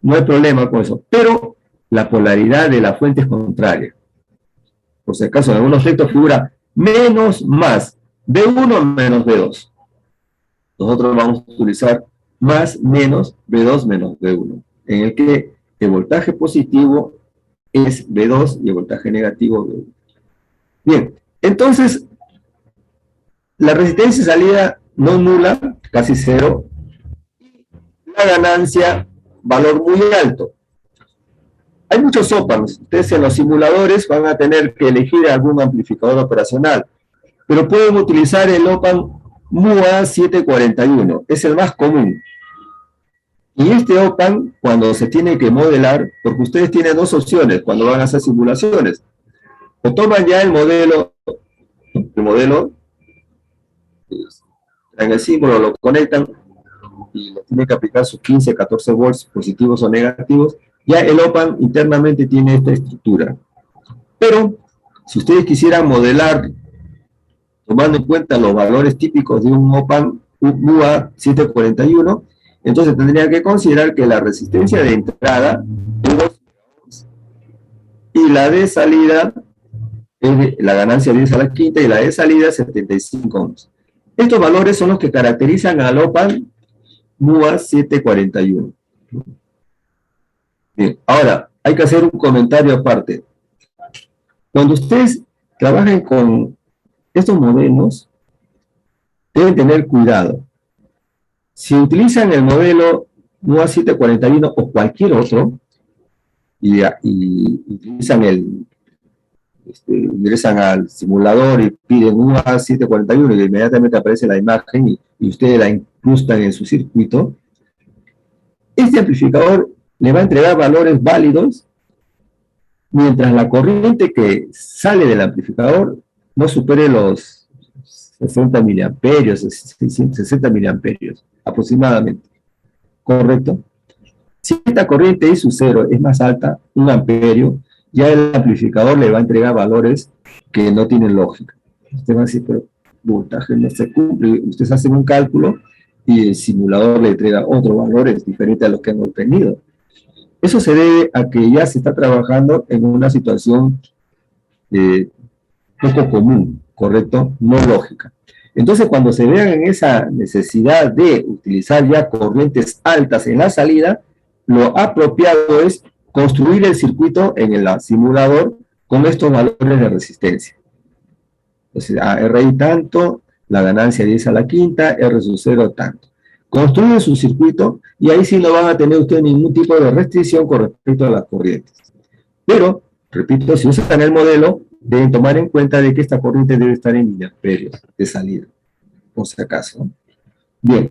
A: No hay problema con eso, pero la polaridad de la fuente es contraria. Por si acaso, en algunos textos figura menos más, B1 menos B2. Nosotros vamos a utilizar más menos B2 menos B1, en el que el voltaje positivo es B2 y el voltaje negativo B1. Bien, entonces, la resistencia de salida no nula, casi cero. La ganancia, valor muy alto. Hay muchos OPAMs. Ustedes en los simuladores van a tener que elegir algún amplificador operacional, pero pueden utilizar el OPAM MUA 741, es el más común. Y este OPAM, cuando se tiene que modelar, porque ustedes tienen dos opciones cuando van a hacer simulaciones, o toman ya el modelo, en el símbolo lo conectan y le tienen que aplicar sus 15, 14 volts positivos o negativos. Ya el OPAM internamente tiene esta estructura. Pero, si ustedes quisieran modelar, tomando en cuenta los valores típicos de un OPAM MUA 741, entonces tendrían que considerar que la resistencia de entrada es 2 ohms y la de salida es la ganancia 10 a la quinta y la de salida 75 ohms. Estos valores son los que caracterizan al OPAM MUA 741. Bien, ahora, hay que hacer un comentario aparte. Cuando ustedes trabajen con estos modelos, deben tener cuidado. Si utilizan el modelo MUA 741 o cualquier otro, y utilizan ingresan al simulador y piden MUA 741 y inmediatamente aparece la imagen y ustedes la incrustan en su circuito, este amplificador le va a entregar valores válidos mientras la corriente que sale del amplificador no supere los 60 miliamperios, 60 miliamperios aproximadamente. ¿Correcto? Si esta corriente I sub 0 es más alta, 1 amperio, ya el amplificador le va a entregar valores que no tienen lógica. Usted va a decir, pero el voltaje no se cumple. Ustedes hacen un cálculo y el simulador le entrega otros valores diferentes a los que han obtenido. Eso se debe a que ya se está trabajando en una situación poco común, ¿correcto? No lógica. Entonces, cuando se vean en esa necesidad de utilizar ya corrientes altas en la salida, lo apropiado es construir el circuito en el simulador con estos valores de resistencia. Entonces, RI tanto, la ganancia 10 a la quinta, R sub 0 tanto. Construyen su circuito y ahí sí no van a tener ustedes ningún tipo de restricción con respecto a las corrientes. Pero, repito, si usan el modelo, deben tomar en cuenta de que esta corriente debe estar en miliamperios de salida, por si acaso, ¿no? Bien.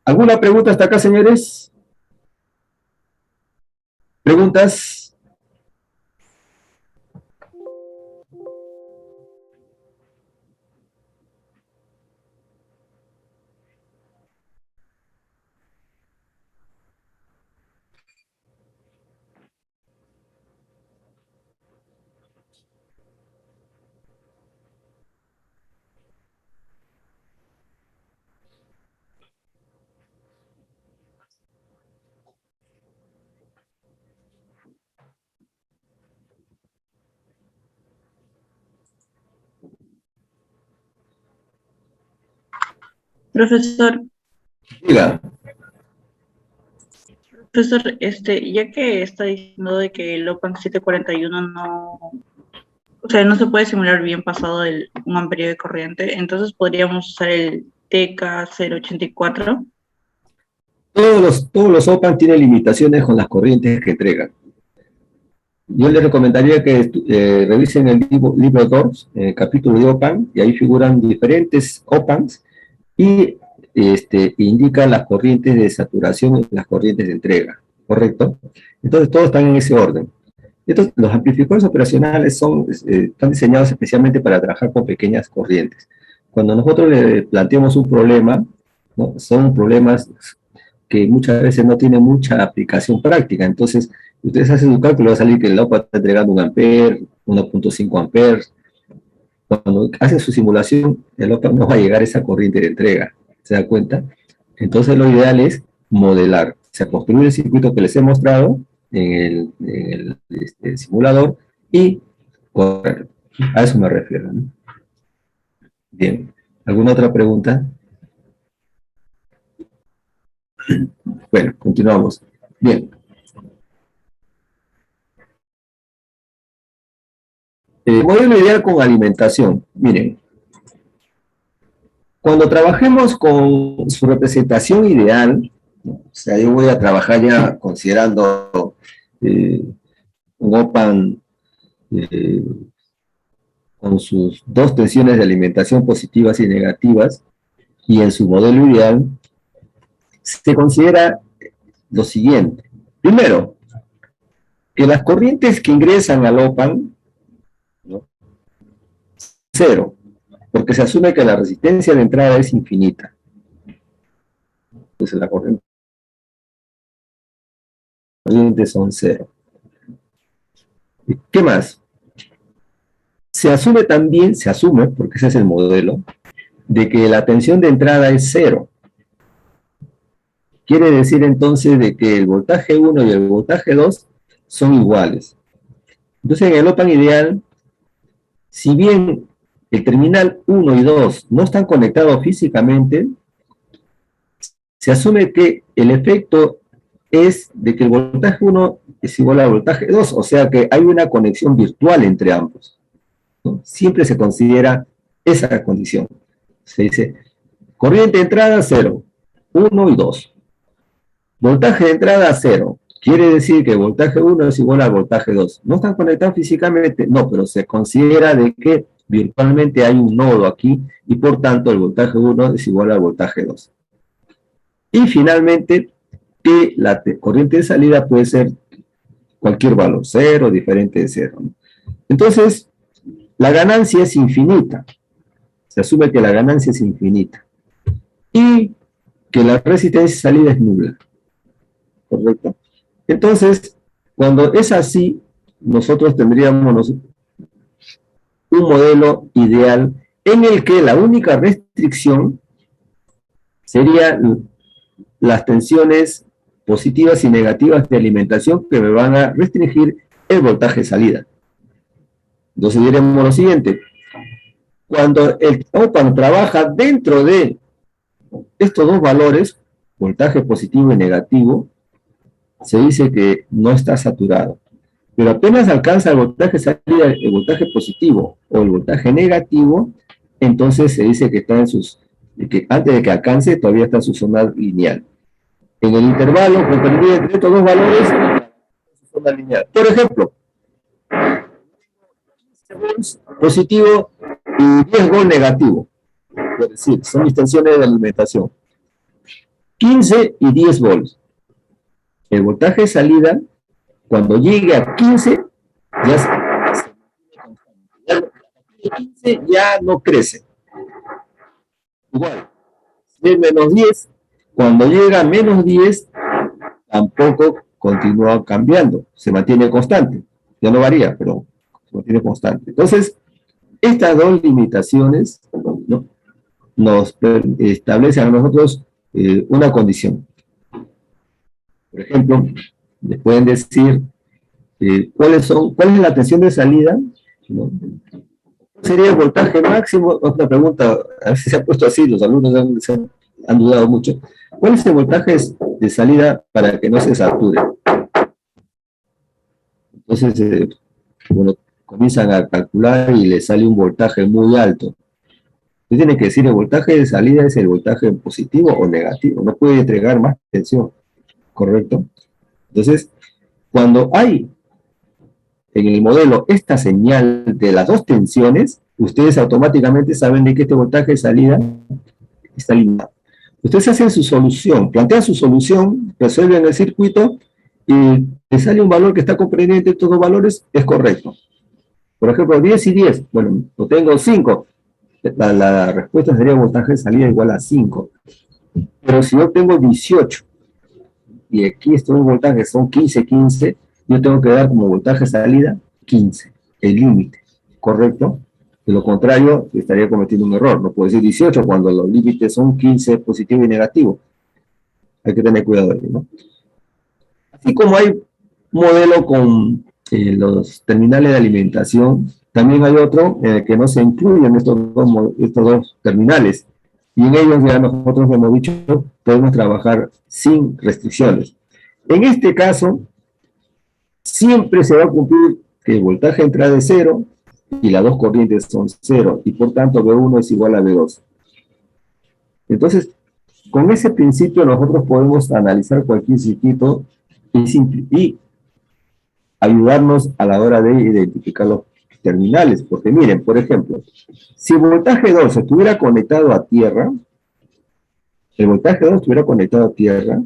A: ¿Alguna pregunta hasta acá, señores? ¿Preguntas?
H: Profesor,
A: Diga.
H: ya que está diciendo de que el OPAM 741 no, o sea, no se puede simular bien pasado de 1 amperio de corriente, entonces podríamos usar el TK084.
A: Todos los OPAM tienen limitaciones con las corrientes que entregan. Yo les recomendaría que revisen el libro 2, el capítulo de OPAM, y ahí figuran diferentes OPAMs y indican las corrientes de saturación y las corrientes de entrega, ¿correcto? Entonces todos están en ese orden. Entonces, los amplificadores operacionales están diseñados especialmente para trabajar con pequeñas corrientes. Cuando nosotros le planteamos un problema, ¿no? Son problemas que muchas veces no tienen mucha aplicación práctica. Entonces, ustedes hacen un cálculo, va a salir que el OPA está entregando 1 amper, 1.5 amperes. Cuando hacen su simulación, el OPA no va a llegar a esa corriente de entrega. ¿Se da cuenta? Entonces, lo ideal es modelar. O sea, construir el circuito que les he mostrado en el simulador y correr. A eso me refiero, ¿no? Bien. ¿Alguna otra pregunta? Bueno, continuamos. Bien. Modelo ideal con alimentación. Miren. Cuando trabajemos con su representación ideal, ¿no? O sea, yo voy a trabajar ya considerando un OPAN con sus dos tensiones de alimentación positivas y negativas, y en su modelo ideal, se considera lo siguiente. Primero, que las corrientes que ingresan al OPAN, ¿no? Cero, porque se asume que la resistencia de entrada es infinita. Entonces la corriente son cero. ¿Qué más? Se asume también, porque ese es el modelo, de que la tensión de entrada es cero. Quiere decir entonces de que el voltaje 1 y el voltaje 2 son iguales. Entonces en el OPAN ideal, si bien el terminal 1 y 2 no están conectados físicamente, se asume que el efecto es de que el voltaje 1 es igual al voltaje 2, o sea que hay una conexión virtual entre ambos, ¿no? Siempre se considera esa condición. Se dice, corriente de entrada 0, 1 y 2. Voltaje de entrada 0. Quiere decir que el voltaje 1 es igual al voltaje 2. ¿No están conectados físicamente? No, pero se considera de que virtualmente hay un nodo aquí y por tanto el voltaje 1 es igual al voltaje 2. Y finalmente, que la corriente de salida puede ser cualquier valor, 0, diferente de 0, ¿no? Entonces, la ganancia es infinita. Se asume que la ganancia es infinita. Y que la resistencia de salida es nula. ¿Correcto? Entonces, cuando es así, nosotros tendríamos un modelo ideal en el que la única restricción sería las tensiones positivas y negativas de alimentación que me van a restringir el voltaje de salida. Entonces diremos lo siguiente: cuando el OPAN trabaja dentro de estos dos valores, voltaje positivo y negativo, se dice que no está saturado. Pero apenas alcanza el voltaje de salida, el voltaje positivo o el voltaje negativo, entonces se dice que está en sus, que antes de que alcance todavía está en su zona lineal. En el intervalo comprendido entre estos dos valores, su zona lineal. Por ejemplo, 15 volts positivo y 10 volts negativo. Es decir, son mis tensiones de alimentación. 15 y 10 volts. El voltaje de salida, cuando llegue a 15, ya no crece. Igual, si es menos 10, cuando llega a menos 10, tampoco continúa cambiando, se mantiene constante. Ya no varía, pero se mantiene constante. Entonces, estas dos limitaciones, ¿no?, nos establecen a nosotros una condición. Por ejemplo, les pueden decir cuál es la tensión de salida, ¿no? Sería el voltaje máximo. Otra pregunta, a ver si se ha puesto así, los alumnos han dudado mucho. ¿Cuál es el voltaje de salida para que no se sature? Entonces, bueno, comienzan a calcular y les sale un voltaje muy alto. Usted tiene que decir, el voltaje de salida es el voltaje positivo o negativo, no puede entregar más tensión, ¿correcto? Entonces, cuando hay en el modelo esta señal de las dos tensiones, ustedes automáticamente saben de que este voltaje de salida está limitado. Ustedes hacen su solución, plantean su solución, resuelven el circuito y les sale un valor que está comprendido entre estos dos valores, es correcto. Por ejemplo, 10 y 10, bueno, lo tengo 5. La respuesta sería voltaje de salida igual a 5. Pero si yo tengo 18, y aquí estos voltajes son 15, 15, yo tengo que dar como voltaje de salida 15, el límite, ¿correcto? De lo contrario, estaría cometiendo un error. No puedo decir 18 cuando los límites son 15, positivo y negativo. Hay que tener cuidado ahí, ¿no? Así como hay modelo con los terminales de alimentación, también hay otro en el que no se incluyen estos dos terminales. Y en ellos ya nosotros, como hemos dicho, podemos trabajar sin restricciones. En este caso, siempre se va a cumplir que el voltaje de entrada es 0 y las dos corrientes son 0, y por tanto B1 es igual a B2. Entonces, con ese principio nosotros podemos analizar cualquier circuito y ayudarnos a la hora de identificar los terminales. Porque miren, por ejemplo, si el voltaje 2 estuviera conectado a tierra, el voltaje 2 estuviera conectado a tierra,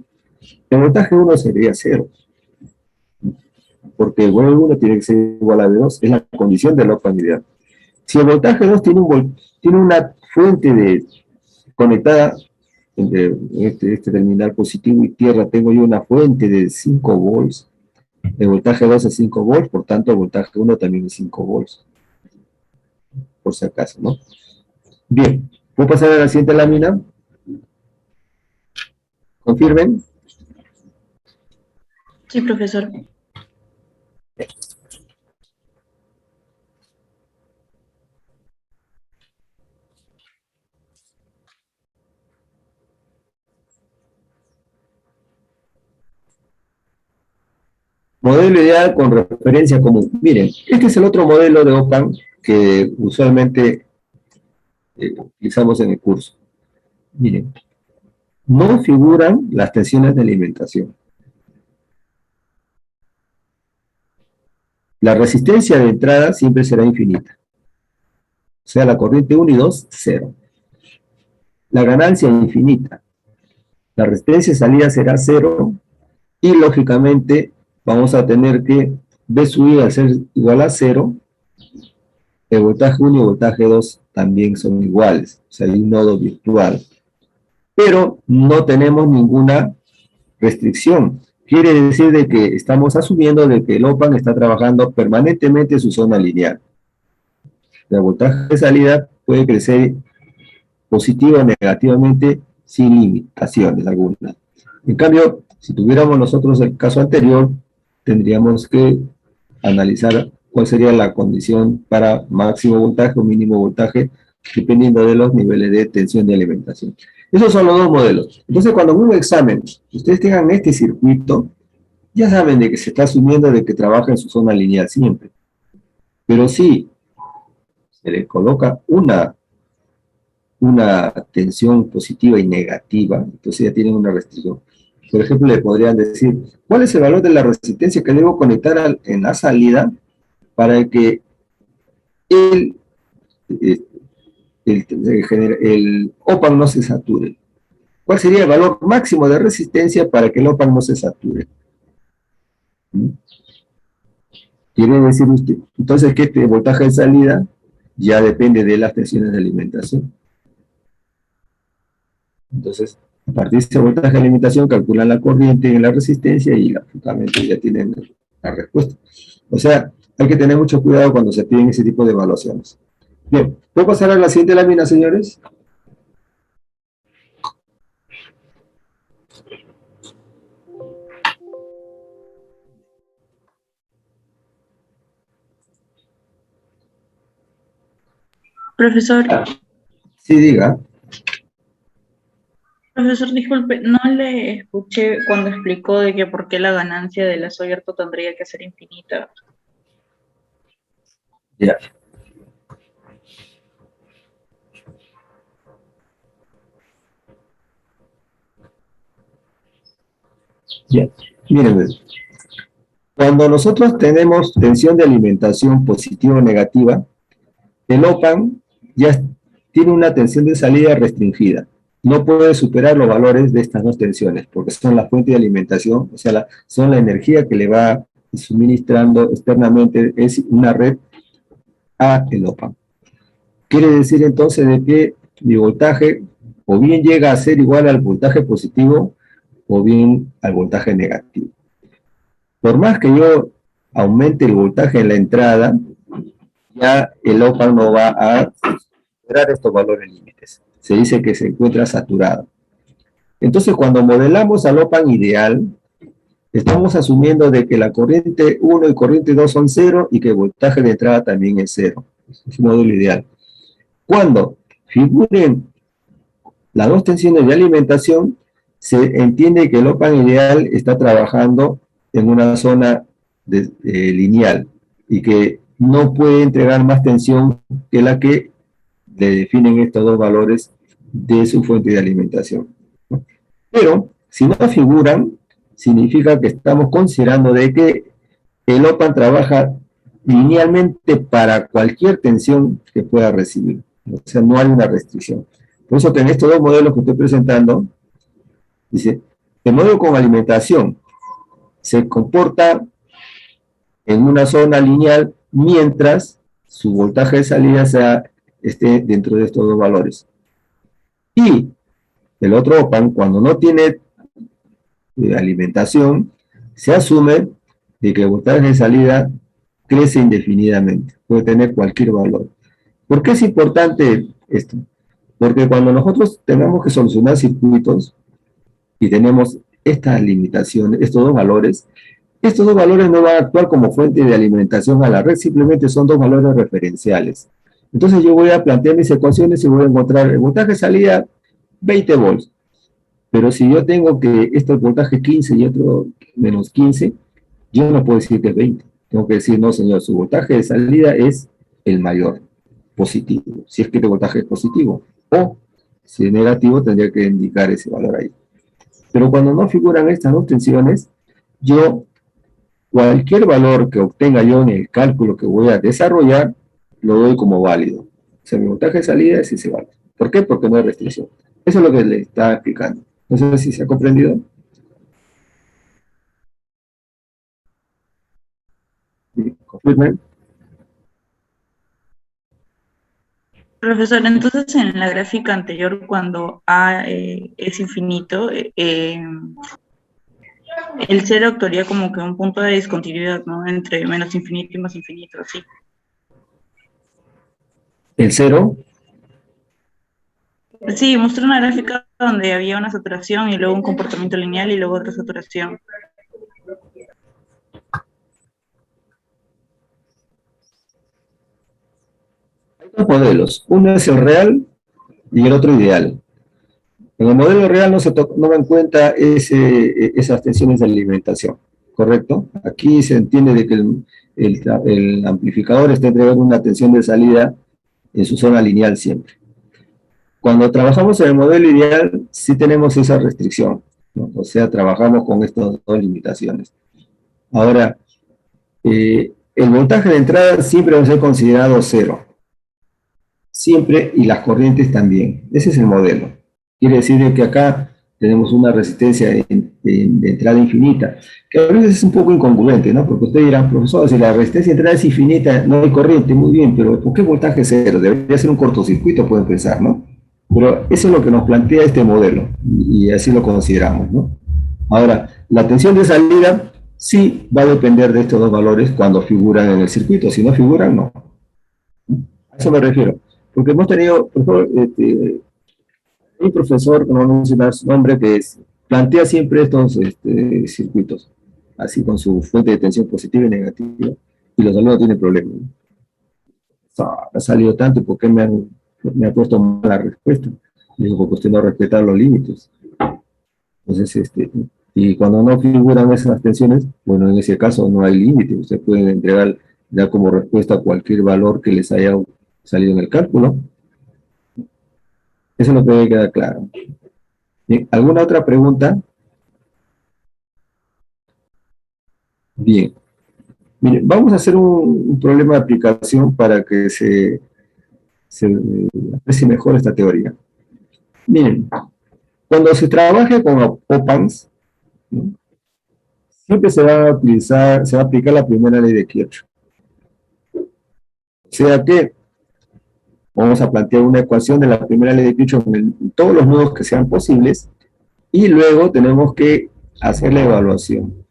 A: el voltaje 1 sería 0. Porque el voltaje 1 tiene que ser igual a V2, es la condición del op-amp ideal. Si el voltaje 2 tiene una fuente conectada entre este terminal positivo y tierra, tengo yo una fuente de 5 volts, el voltaje 2 es 5 volts, por tanto el voltaje 1 también es 5 volts, por si acaso, ¿no? Bien, ¿puedo pasar a la siguiente lámina? ¿Confirmen?
H: Sí, profesor.
A: Modelo ideal con referencia común. Miren, este es el otro modelo de op-amp que usualmente utilizamos en el curso. Miren, no figuran las tensiones de alimentación. La resistencia de entrada siempre será infinita. O sea, la corriente 1 y 2, 0. La ganancia infinita. La resistencia de salida será 0 y lógicamente vamos a tener que V sub I al ser igual a 0, el voltaje 1 y el voltaje 2 también son iguales, o sea, hay un nodo virtual. Pero no tenemos ninguna restricción. Quiere decir de que estamos asumiendo de que el op-amp está trabajando permanentemente en su zona lineal. El voltaje de salida puede crecer positivo o negativamente sin limitaciones algunas. En cambio, si tuviéramos nosotros el caso anterior, tendríamos que analizar cuál sería la condición para máximo voltaje o mínimo voltaje, dependiendo de los niveles de tensión de alimentación. Esos son los dos modelos. Entonces, cuando en un examen ustedes tengan este circuito, ya saben de que se está asumiendo de que trabaja en su zona lineal siempre. Pero si se le coloca una tensión positiva y negativa, entonces ya tienen una restricción. Por ejemplo, le podrían decir, ¿cuál es el valor de la resistencia que debo conectar en la salida para que el op-amp no se sature? ¿Cuál sería el valor máximo de resistencia para que el op-amp no se sature? Quiere decir usted, entonces, que este voltaje de salida ya depende de las tensiones de alimentación. Entonces, a partir de ese voltaje de alimentación, calculan la corriente y la resistencia y lógicamente ya tienen la respuesta. O sea, hay que tener mucho cuidado cuando se piden ese tipo de evaluaciones. Bien, ¿puedo pasar a la siguiente lámina, señores?
H: Profesor.
A: Sí, diga.
H: Profesor, disculpe, no le escuché cuando explicó de que por qué la ganancia del lazo abierto tendría que ser infinita.
A: Ya. Ya, miren, cuando nosotros tenemos tensión de alimentación positiva o negativa, el op-amp ya tiene una tensión de salida restringida. No puede superar los valores de estas dos tensiones, porque son la fuente de alimentación, o sea, son la energía que le va suministrando externamente, es una red a el op-amp. Quiere decir entonces de que mi voltaje o bien llega a ser igual al voltaje positivo o bien al voltaje negativo. Por más que yo aumente el voltaje en la entrada, ya el op-amp no va a superar estos valores límites. Se dice que se encuentra saturado. Entonces, cuando modelamos al op-amp ideal, estamos asumiendo de que la corriente 1 y corriente 2 son 0 y que el voltaje de entrada también es 0. Es un módulo ideal. Cuando figuren las dos tensiones de alimentación, se entiende que el op-amp ideal está trabajando en una zona lineal y que no puede entregar más tensión que la que le definen estos dos valores de su fuente de alimentación, ¿no? Pero si no figuran, significa que estamos considerando de que el OPAN trabaja linealmente para cualquier tensión que pueda recibir. O sea, no hay una restricción. Por eso que en estos dos modelos que estoy presentando, dice, el modelo con alimentación se comporta en una zona lineal mientras su voltaje de salida esté dentro de estos dos valores. Y el otro OPAN, cuando no tiene alimentación, se asume de que el voltaje de salida crece indefinidamente, puede tener cualquier valor. ¿Por qué es importante esto? Porque cuando nosotros tengamos que solucionar circuitos y tenemos estas limitaciones, estos dos valores no van a actuar como fuente de alimentación a la red, simplemente son dos valores referenciales. Entonces yo voy a plantear mis ecuaciones y voy a encontrar el voltaje de salida 20 volts. Pero si yo tengo que este voltaje 15 y otro menos 15, yo no puedo decir que es 20. Tengo que decir, no señor, su voltaje de salida es el mayor, positivo, si es que el voltaje es positivo. O si es negativo, tendría que indicar ese valor ahí. Pero cuando no figuran estas dos tensiones, yo, cualquier valor que obtenga yo en el cálculo que voy a desarrollar, lo doy como válido. O sea, mi voltaje de salida es ese valor. ¿Por qué? Porque no hay restricción. Eso es lo que le está explicando. No sé si se ha comprendido. ¿Confirmen?
H: Profesor, entonces en la gráfica anterior, cuando A es infinito, el cero actuaría como que un punto de discontinuidad, ¿no? Entre menos infinito y más infinito, ¿sí?
A: ¿El cero?
H: Sí, mostré una gráfica donde había una saturación y luego un comportamiento lineal y luego otra saturación.
A: Hay dos modelos, uno es el real y el otro ideal. En el modelo real no va en cuenta esas tensiones de alimentación, ¿correcto? Aquí se entiende de que el amplificador está entregando una tensión de salida en su zona lineal siempre. Cuando trabajamos en el modelo ideal, sí tenemos esa restricción, ¿no? O sea, trabajamos con estas dos limitaciones. Ahora, el voltaje de entrada siempre va a ser considerado cero. Siempre, y las corrientes también. Ese es el modelo. Quiere decir que acá tenemos una resistencia de entrada infinita, que a veces es un poco incongruente, ¿no? Porque usted dirá, profesor, si la resistencia de entrada es infinita, no hay corriente, muy bien, pero ¿por qué voltaje cero? Debería ser un cortocircuito, pueden pensar, ¿no? Pero eso es lo que nos plantea este modelo, y así lo consideramos, ¿no? Ahora, la tensión de salida sí va a depender de estos dos valores cuando figuran en el circuito, si no figuran, no. A eso me refiero. Porque hemos tenido, por favor, un profesor, no voy a mencionar su nombre, que plantea siempre estos circuitos, así con su fuente de tensión positiva y negativa, y los alumnos tienen problemas, ¿no? Ha salido tanto, ¿por qué me ha puesto mal la respuesta? Le digo, porque usted no respeta los límites. Entonces, y cuando no figuran esas tensiones, bueno, en ese caso no hay límite, usted puede entregar ya como respuesta cualquier valor que les haya salido en el cálculo. Eso no debe quedar claro. Bien, ¿alguna otra pregunta? Bien. Miren, vamos a hacer un problema de aplicación para que se aprecie mejor esta teoría. Miren, cuando se trabaje con OPAMs, ¿no? Siempre se va a aplicar la primera ley de Kirchhoff. O sea que vamos a plantear una ecuación de la primera ley de Kirchhoff en todos los nodos que sean posibles, y luego tenemos que hacer la evaluación.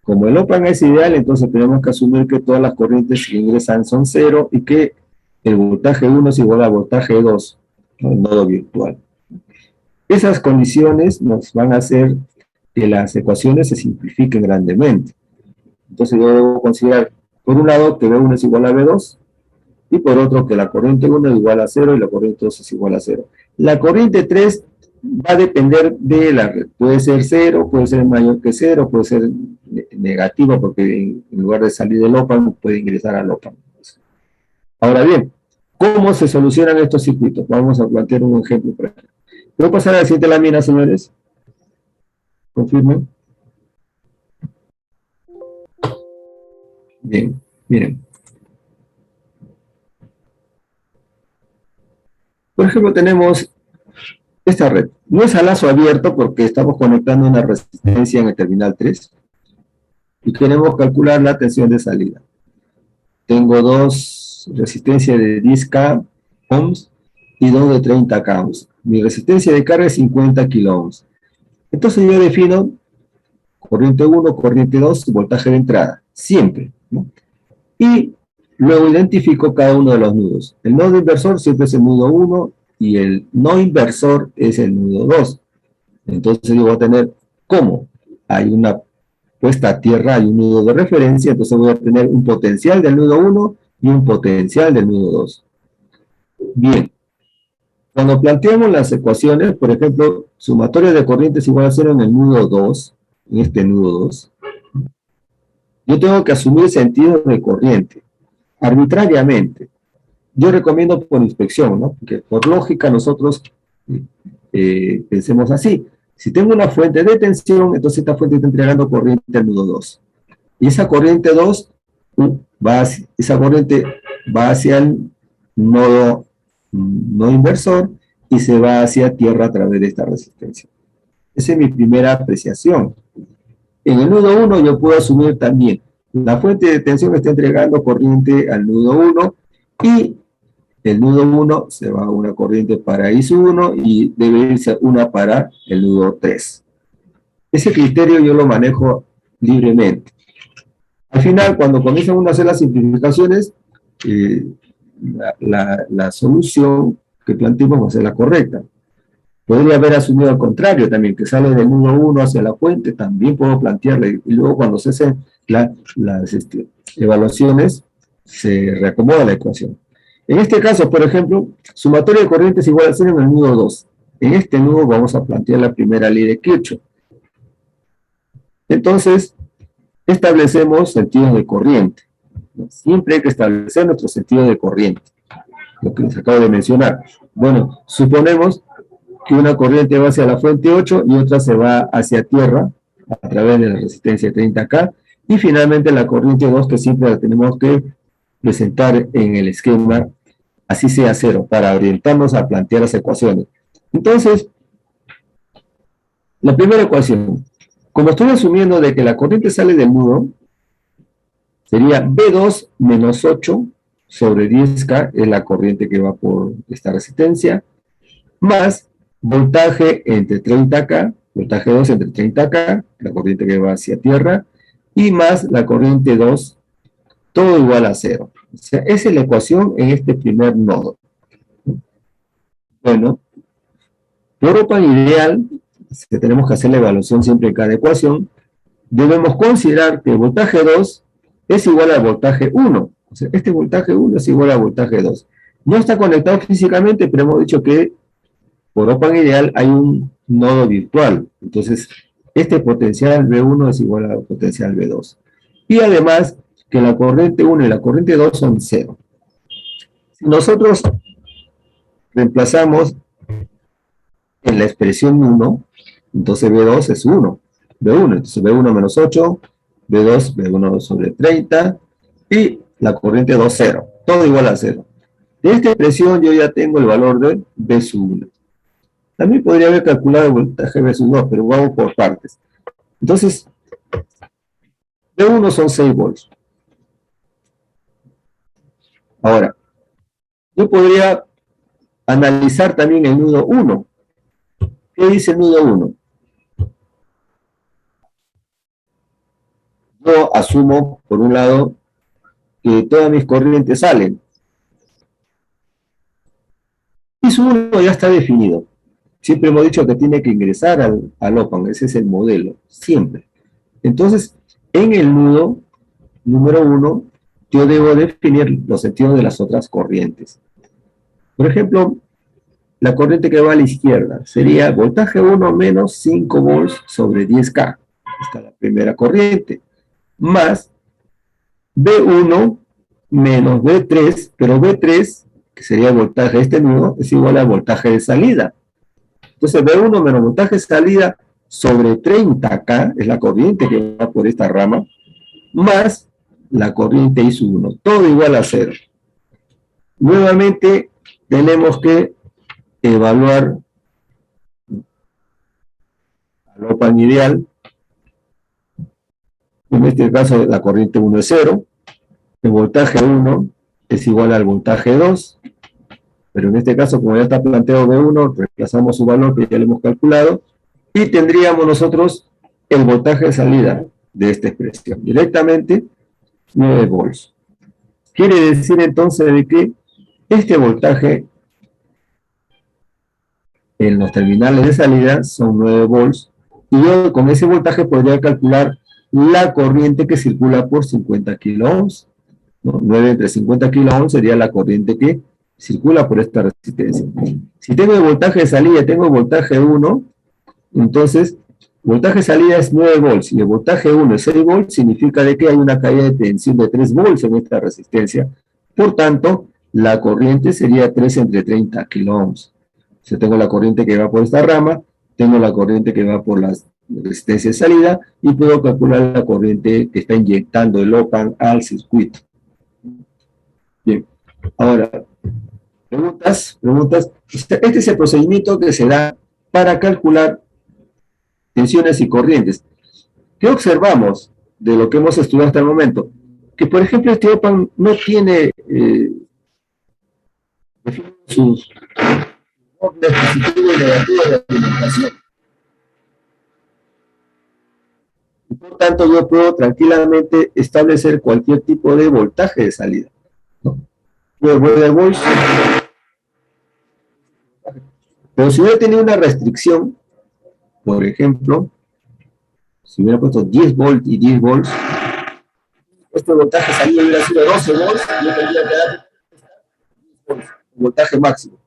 A: Como el OPAN es ideal, entonces tenemos que asumir que todas las corrientes que ingresan son cero y que el voltaje 1 es igual al voltaje 2, ¿no? El nodo virtual. Esas condiciones nos van a hacer que las ecuaciones se simplifiquen grandemente. Entonces yo debo considerar, por un lado, que B1 es igual a B2, y por otro, que la corriente 1 es igual a 0 y la corriente 2 es igual a 0. La corriente 3 va a depender de la red. Puede ser 0, puede ser mayor que 0, puede ser negativo, porque en lugar de salir del OPAN puede ingresar al OPAN. Ahora bien, ¿Cómo se solucionan estos circuitos? Vamos a plantear un ejemplo. ¿Puedo pasar a la siguiente lámina, señores? Confirmen. Bien, miren. Por ejemplo, tenemos esta red. No es a lazo abierto porque estamos conectando una resistencia en el terminal 3 y queremos calcular la tensión de salida. Tengo dos resistencias de 10K ohms y dos de 30K ohms. Mi resistencia de carga es 50 kilo ohms. Entonces yo defino corriente 1, corriente 2, voltaje de entrada, siempre, ¿no? Y luego identifico cada uno de los nudos. El nodo inversor siempre es el nudo 1 y el no inversor es el nudo 2. Entonces yo voy a tener, ¿cómo? Hay una puesta a tierra, hay un nudo de referencia, entonces voy a tener un potencial del nudo 1 y un potencial del nudo 2. Bien. Cuando planteamos las ecuaciones, por ejemplo, sumatoria de corrientes igual a 0 en el nudo 2, en este nudo 2, yo tengo que asumir sentido de corriente, arbitrariamente. Yo recomiendo por inspección, ¿no? Porque por lógica nosotros pensemos así. Si tengo una fuente de tensión, entonces esta fuente está entregando corriente al nudo 2. Y esa corriente 2, esa corriente va hacia el nodo no inversor y se va hacia tierra a través de esta resistencia. Esa es mi primera apreciación. En el nudo 1 yo puedo asumir también la fuente de tensión está entregando corriente al nudo 1 y el nudo 1 se va a una corriente para ISU1 y debe irse una para el nudo 3. Ese criterio yo lo manejo libremente. Al final, cuando comienzan uno a hacer las simplificaciones, la solución que planteamos va a ser la correcta. Podría haber asumido al contrario también, que sale del nudo 1 hacia la fuente, también puedo plantearle, y luego cuando se hacen las evaluaciones, se reacomoda la ecuación. En este caso, por ejemplo, sumatoria de corrientes igual a 0 en el nudo 2. En este nudo vamos a plantear la primera ley de Kirchhoff. Entonces, establecemos sentidos de corriente. Siempre hay que establecer nuestro sentido de corriente, lo que les acabo de mencionar. Bueno, suponemos que una corriente va hacia la fuente 8 y otra se va hacia tierra a través de la resistencia 30K, y finalmente la corriente 2 que siempre la tenemos que presentar en el esquema, así sea 0, para orientarnos a plantear las ecuaciones. Entonces, la primera ecuación, como estoy asumiendo de que la corriente sale del nudo, sería B2 menos 8 sobre 10K, es la corriente que va por esta resistencia, más voltaje entre 30K, voltaje 2 entre 30K, la corriente que va hacia tierra, y más la corriente 2, todo igual a 0. O sea, esa es la ecuación en este primer nodo. Bueno, por OPAN ideal, que tenemos que hacer la evaluación siempre en cada ecuación, debemos considerar que el voltaje 2 es igual al voltaje 1. O sea, este voltaje 1 es igual al voltaje 2. No está conectado físicamente, pero hemos dicho que por OPAN ideal hay un nodo virtual. Entonces, este potencial B1 es igual al potencial B2. Y además, que la corriente 1 y la corriente 2 son 0. Si nosotros reemplazamos en la expresión 1, entonces B2 es 1. B1, entonces B1 menos 8, B2, B1 sobre 30, y la corriente 2, 0. Todo igual a 0. De esta expresión yo ya tengo el valor de B1. También podría haber calculado el voltaje B2, pero vamos por partes. Entonces, B1 son 6 volts. Ahora, yo podría analizar también el nudo 1. ¿Qué dice el nudo 1? Yo asumo, por un lado, que todas mis corrientes salen. Y su 1 ya está definido. Siempre hemos dicho que tiene que ingresar al OPAN, ese es el modelo, siempre. Entonces, en el nudo número 1, yo debo definir los sentidos de las otras corrientes. Por ejemplo, la corriente que va a la izquierda sería voltaje 1 menos 5 volts sobre 10K. Esta es la primera corriente. Más B1 menos B3, pero B3 que sería el voltaje de este nudo, es igual al voltaje de salida. Entonces, V1 menos voltaje de salida sobre 30K, es la corriente que va por esta rama, más la corriente I1, todo igual a 0. Nuevamente, tenemos que evaluar al OPAMP ideal. En este caso, la corriente 1 es 0, el voltaje 1 es igual al voltaje 2, pero en este caso, como ya está planteado V1, reemplazamos su valor que ya lo hemos calculado, y tendríamos nosotros el voltaje de salida de esta expresión, directamente 9 volts. Quiere decir entonces de que este voltaje en los terminales de salida son 9 volts, y yo con ese voltaje podría calcular la corriente que circula por 50 kiloohms, ¿no? 9 entre 50 kiloohms sería la corriente que circula por esta resistencia. Si tengo el voltaje de salida y tengo el voltaje 1, entonces voltaje de salida es 9 volts y el voltaje 1 es 6 volts, significa de que hay una caída de tensión de 3 volts en esta resistencia. Por tanto, la corriente sería 3 entre 30 kiloohms. Si tengo la corriente que va por esta rama, tengo la corriente que va por la resistencia de salida y puedo calcular la corriente que está inyectando el OPAMP al circuito. Bien, ahora, preguntas. Este es el procedimiento que se da para calcular tensiones y corrientes. ¿Qué observamos de lo que hemos estudiado hasta el momento? Que, por ejemplo, este OPAMP no tiene sus bordes positivos y negativos de alimentación. Y por tanto, yo puedo tranquilamente establecer cualquier tipo de voltaje de salida, ¿no? Voy al volts. Pero si hubiera tenido una restricción, por ejemplo, si hubiera puesto 10 volts y 10 volts, este voltaje de salida hubiera sido 12 volts, y yo tendría que dar 10 volts, el voltaje máximo.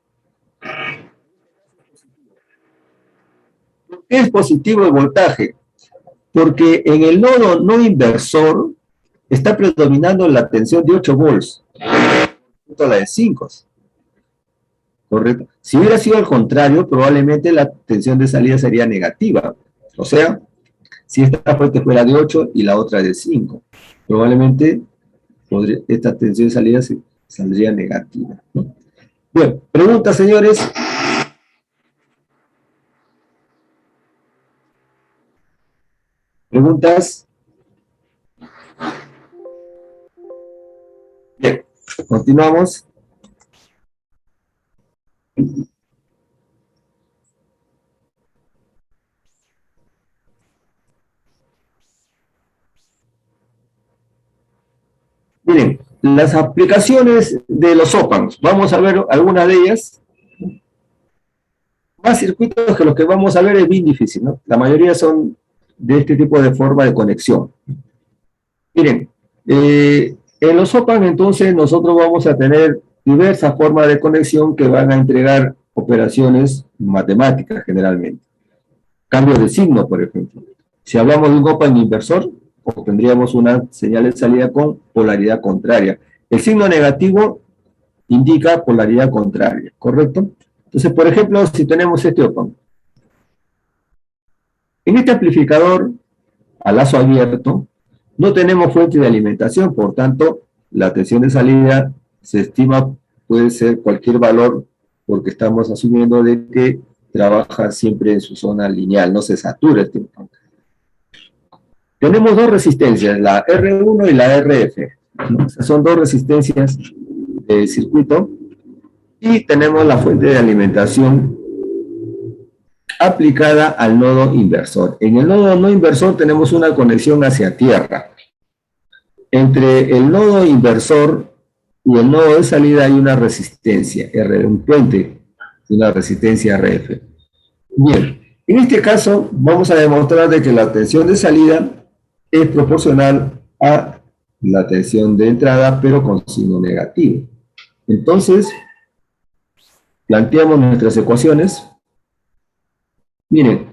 A: ¿Por qué es positivo el voltaje? Porque en el nodo no inversor está predominando la tensión de 8 volts, junto a la de 5. ¿Correcto? Si hubiera sido al contrario, probablemente la tensión de salida sería negativa. O sea, si esta fuente fuera de 8 y la otra de 5, probablemente esta tensión de salida saldría negativa, ¿no? Bueno, preguntas, señores. ¿Preguntas? Bien, continuamos. Miren, las aplicaciones de los OPAMPs, vamos a ver algunas de ellas. Más circuitos que los que vamos a ver es bien difícil, ¿no? La mayoría son de este tipo de forma de conexión. Miren, en los OPAMPs entonces nosotros vamos a tener diversas formas de conexión que van a entregar operaciones matemáticas generalmente. Cambio de signo, por ejemplo. Si hablamos de un OPAMP inversor, obtendríamos una señal de salida con polaridad contraria. El signo negativo indica polaridad contraria, ¿correcto? Entonces, por ejemplo, si tenemos este OPAMP. En este amplificador a lazo abierto no tenemos fuente de alimentación, por tanto, la tensión de salida se estima puede ser cualquier valor porque estamos asumiendo de que trabaja siempre en su zona lineal, no se satura este OPAMP. Tenemos dos resistencias, la R1 y la RF. Son dos resistencias de circuito y tenemos la fuente de alimentación aplicada al nodo inversor. En el nodo no inversor tenemos una conexión hacia tierra. Entre el nodo inversor y el nodo de salida hay una resistencia, un puente, una resistencia RF. Bien, en este caso vamos a demostrar de que la tensión de salida es proporcional a la tensión de entrada, pero con signo negativo. Entonces, planteamos nuestras ecuaciones. Miren,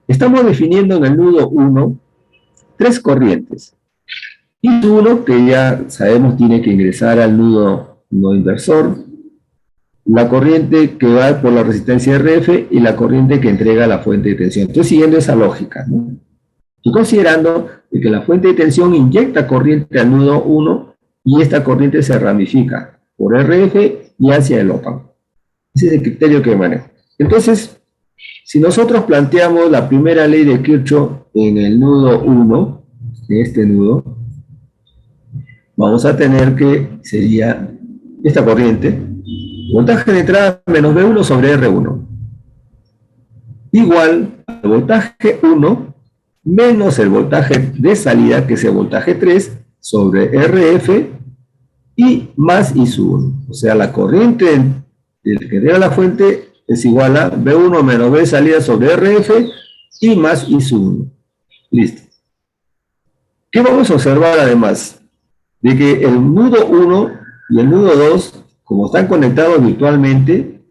A: estamos definiendo en el nudo 1 tres corrientes. Y uno que ya sabemos tiene que ingresar al nudo no inversor, la corriente que va por la resistencia RF y la corriente que entrega la fuente de tensión. Estoy siguiendo esa lógica, ¿no? Y considerando que la fuente de tensión inyecta corriente al nudo 1 y esta corriente se ramifica por RF y hacia el OPAM. Ese es el criterio que manejo. Entonces, si nosotros planteamos la primera ley de Kirchhoff en el nudo 1, en este nudo, vamos a tener que sería esta corriente, voltaje de entrada menos V1 sobre R1, igual al voltaje 1 menos el voltaje de salida, que es el voltaje 3, sobre RF y más I sub 1. O sea, la corriente del que entrega la fuente es igual a V1 menos V salida sobre RF y más I sub 1. Listo. ¿Qué vamos a observar además? De que el nudo 1 y el nudo 2, como están conectados virtualmente,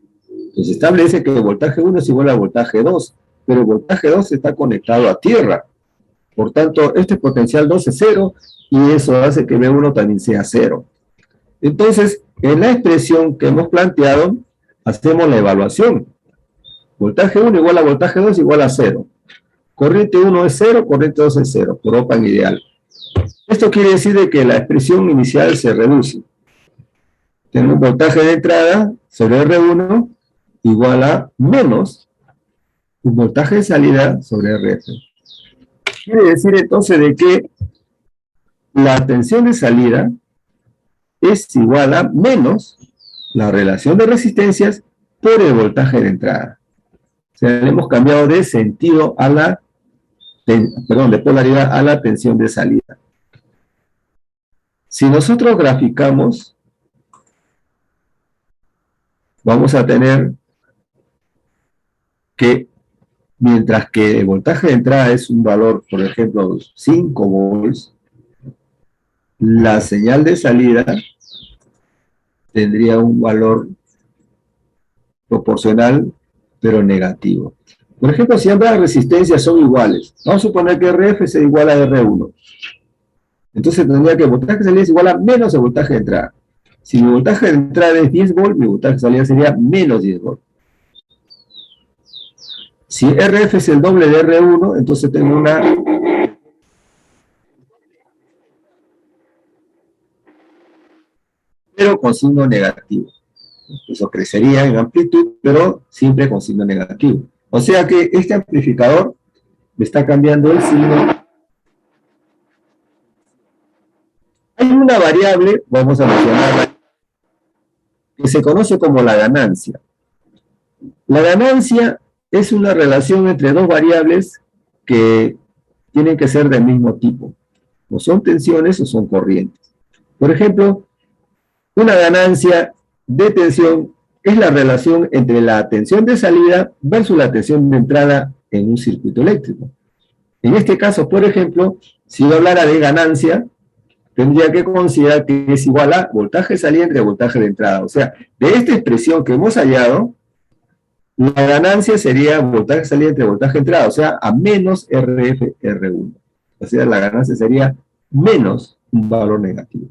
A: pues establece que el voltaje 1 es igual al voltaje 2, pero el voltaje 2 está conectado a tierra. Por tanto, este potencial 2 es 0, y eso hace que V1 también sea 0. Entonces, en la expresión que hemos planteado, hacemos la evaluación. Voltaje 1 igual a voltaje 2 igual a 0. Corriente 1 es 0, corriente 2 es 0, por OPAM ideal. Esto quiere decir de que la expresión inicial se reduce. Tenemos voltaje de entrada sobre R1 igual a menos un voltaje de salida sobre RF. Quiere decir entonces de que la tensión de salida es igual a menos la relación de resistencias por el voltaje de entrada. O sea, le hemos cambiado de sentido a la, de polaridad a la tensión de salida. Si nosotros graficamos, vamos a tener que, mientras que el voltaje de entrada es un valor, por ejemplo, 5 volts, la señal de salida tendría un valor proporcional, pero negativo. Por ejemplo, si ambas resistencias son iguales, vamos a suponer que RF es igual a R1. Entonces tendría que el voltaje de salida es igual a menos el voltaje de entrada. Si mi voltaje de entrada es 10 volts, mi voltaje de salida sería menos 10 volts. Si RF es el doble de R1, entonces tengo una... pero con signo negativo. Eso crecería en amplitud, pero siempre con signo negativo. O sea que este amplificador me está cambiando el signo. Hay una variable, vamos a mencionarla, que se conoce como la ganancia. La ganancia es una relación entre dos variables que tienen que ser del mismo tipo. O son tensiones o son corrientes. Por ejemplo, una ganancia de tensión es la relación entre la tensión de salida versus la tensión de entrada en un circuito eléctrico. En este caso, por ejemplo, si yo hablara de ganancia, tendría que considerar que es igual a voltaje de salida entre voltaje de entrada. O sea, de esta expresión que hemos hallado, la ganancia sería voltaje de salida entre voltaje de entrada, o sea, a menos RF R1. O sea, la ganancia sería menos un valor negativo.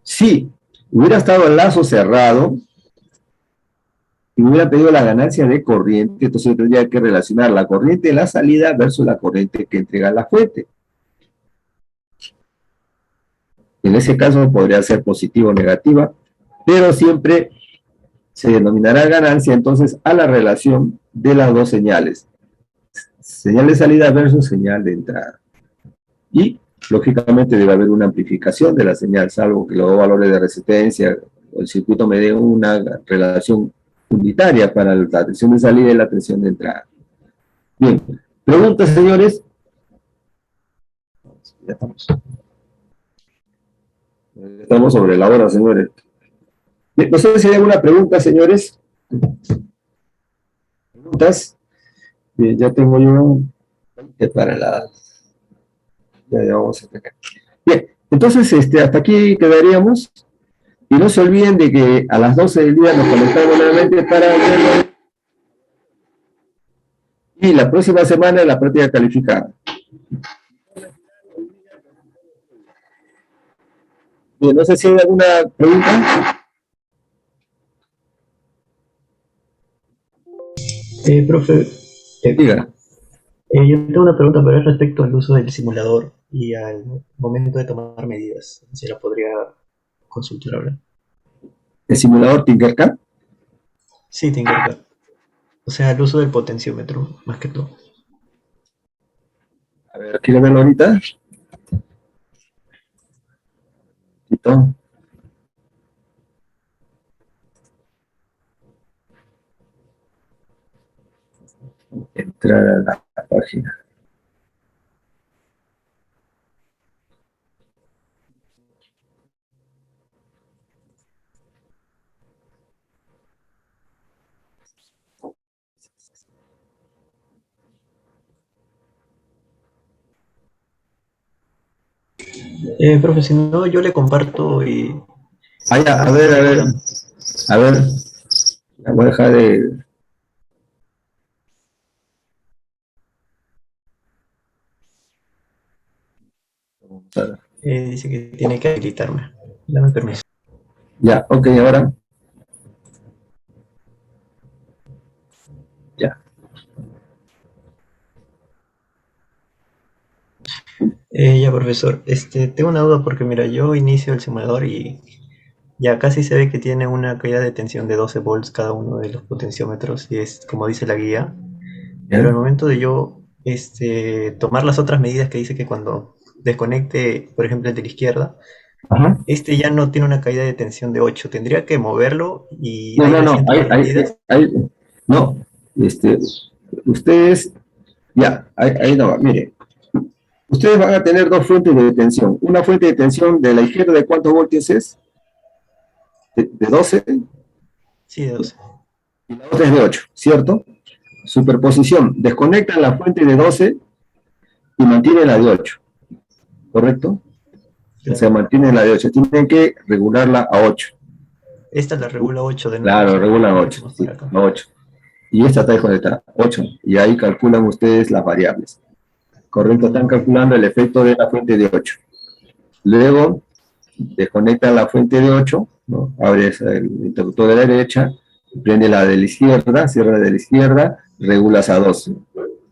A: Si hubiera estado el lazo cerrado y hubiera pedido la ganancia de corriente, entonces yo tendría que relacionar la corriente de la salida versus la corriente que entrega la fuente. En ese caso podría ser positiva o negativa, pero siempre se denominará ganancia entonces a la relación de las dos señales. Señal de salida versus señal de entrada. Y, lógicamente, debe haber una amplificación de la señal, salvo que los dos valores de resistencia o el circuito me den una relación unitaria para la tensión de salida y la tensión de entrada. Bien, preguntas, señores. Ya estamos. Estamos sobre la hora, señores. Bien, no sé si hay alguna pregunta, señores. ¿Preguntas? Bien, ya tengo yo para las... Ya vamos a tener. Bien, entonces hasta aquí quedaríamos. Y no se olviden de que a las 12 del día nos conectamos nuevamente para verlo. Y la próxima semana la práctica calificada. Bien, no sé si hay alguna pregunta.
E: profe.
A: Diga.
E: Yo tengo una pregunta, pero es respecto al uso del simulador y al momento de tomar medidas. Si la podría consultar ahora.
A: ¿El simulador Tinkercad?
E: Sí, Tinkercad. O sea, el uso del potenciómetro, más que todo.
A: A ver, ¿quiere verlo ahorita? ¿Listo? Entrar a la página.
E: Profe, si no, yo le comparto y...
A: Ah, ya, a ver. A ver. La voy a dejar de...
E: dice que tiene que habilitarme. Dame permiso.
A: Ya, ok, ahora. Ya.
E: Ya, profesor. Tengo una duda porque, mira, yo inicio el simulador y ya casi se ve que tiene una caída de tensión de 12 volts cada uno de los potenciómetros y es como dice la guía. Pero al momento de yo tomar las otras medidas que dice que cuando desconecte, por ejemplo, el de la izquierda,
A: Ajá.
E: ya no tiene una caída de tensión de 8. ¿Tendría que moverlo y
A: No,
E: ahí
A: no, no,
E: recién tomar las medidas?
A: no, ustedes, ya, ahí no va, mire, ustedes van a tener dos fuentes de tensión, una fuente de tensión de la izquierda, ¿de cuántos voltios es? De 12,
E: Sí, de 12.
A: y la otra es de 8, ¿cierto? Superposición, desconectan la fuente de 12 y mantienen la de 8, ¿correcto? O sea, mantienen la de 8, tienen que regularla a 8.
E: Esta la regula 8 de nuevo.
A: Claro, regulan 8, sí, a 8. Y esta está desconectada, 8. Y ahí calculan ustedes las variables. Correcto, están calculando el efecto de la fuente de 8. Luego, desconectan la fuente de 8, ¿no? Abres el interruptor de la derecha, prende la de la izquierda, cierra la de la izquierda, regulas a 12.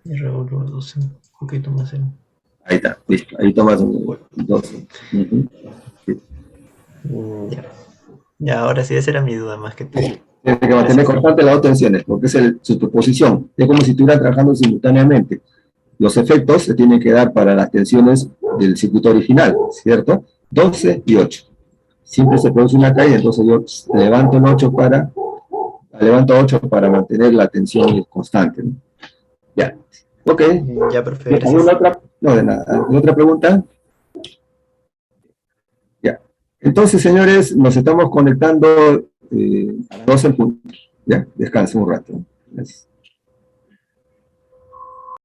E: Y regulo a 12, un poquito más.
A: Ahí está, listo. Ahí tomas un 12.
E: Ya. Ya, ahora sí, esa era mi duda más que todo.
A: Tiene que mantener constante las dos tensiones, porque es superposición. Es como si estuvieran trabajando simultáneamente. Los efectos se tienen que dar para las tensiones del circuito original, ¿cierto? 12 y 8. Siempre se produce una caída, entonces yo levanto 8 para mantener la tensión constante, ¿no? Ya. Ok.
E: Ya, perfecto.
A: ¿Alguna otra? No, de nada. ¿Alguna otra pregunta? Ya. Entonces, señores, nos estamos conectando a las 12 en punto. Ya, descansen un rato. Gracias.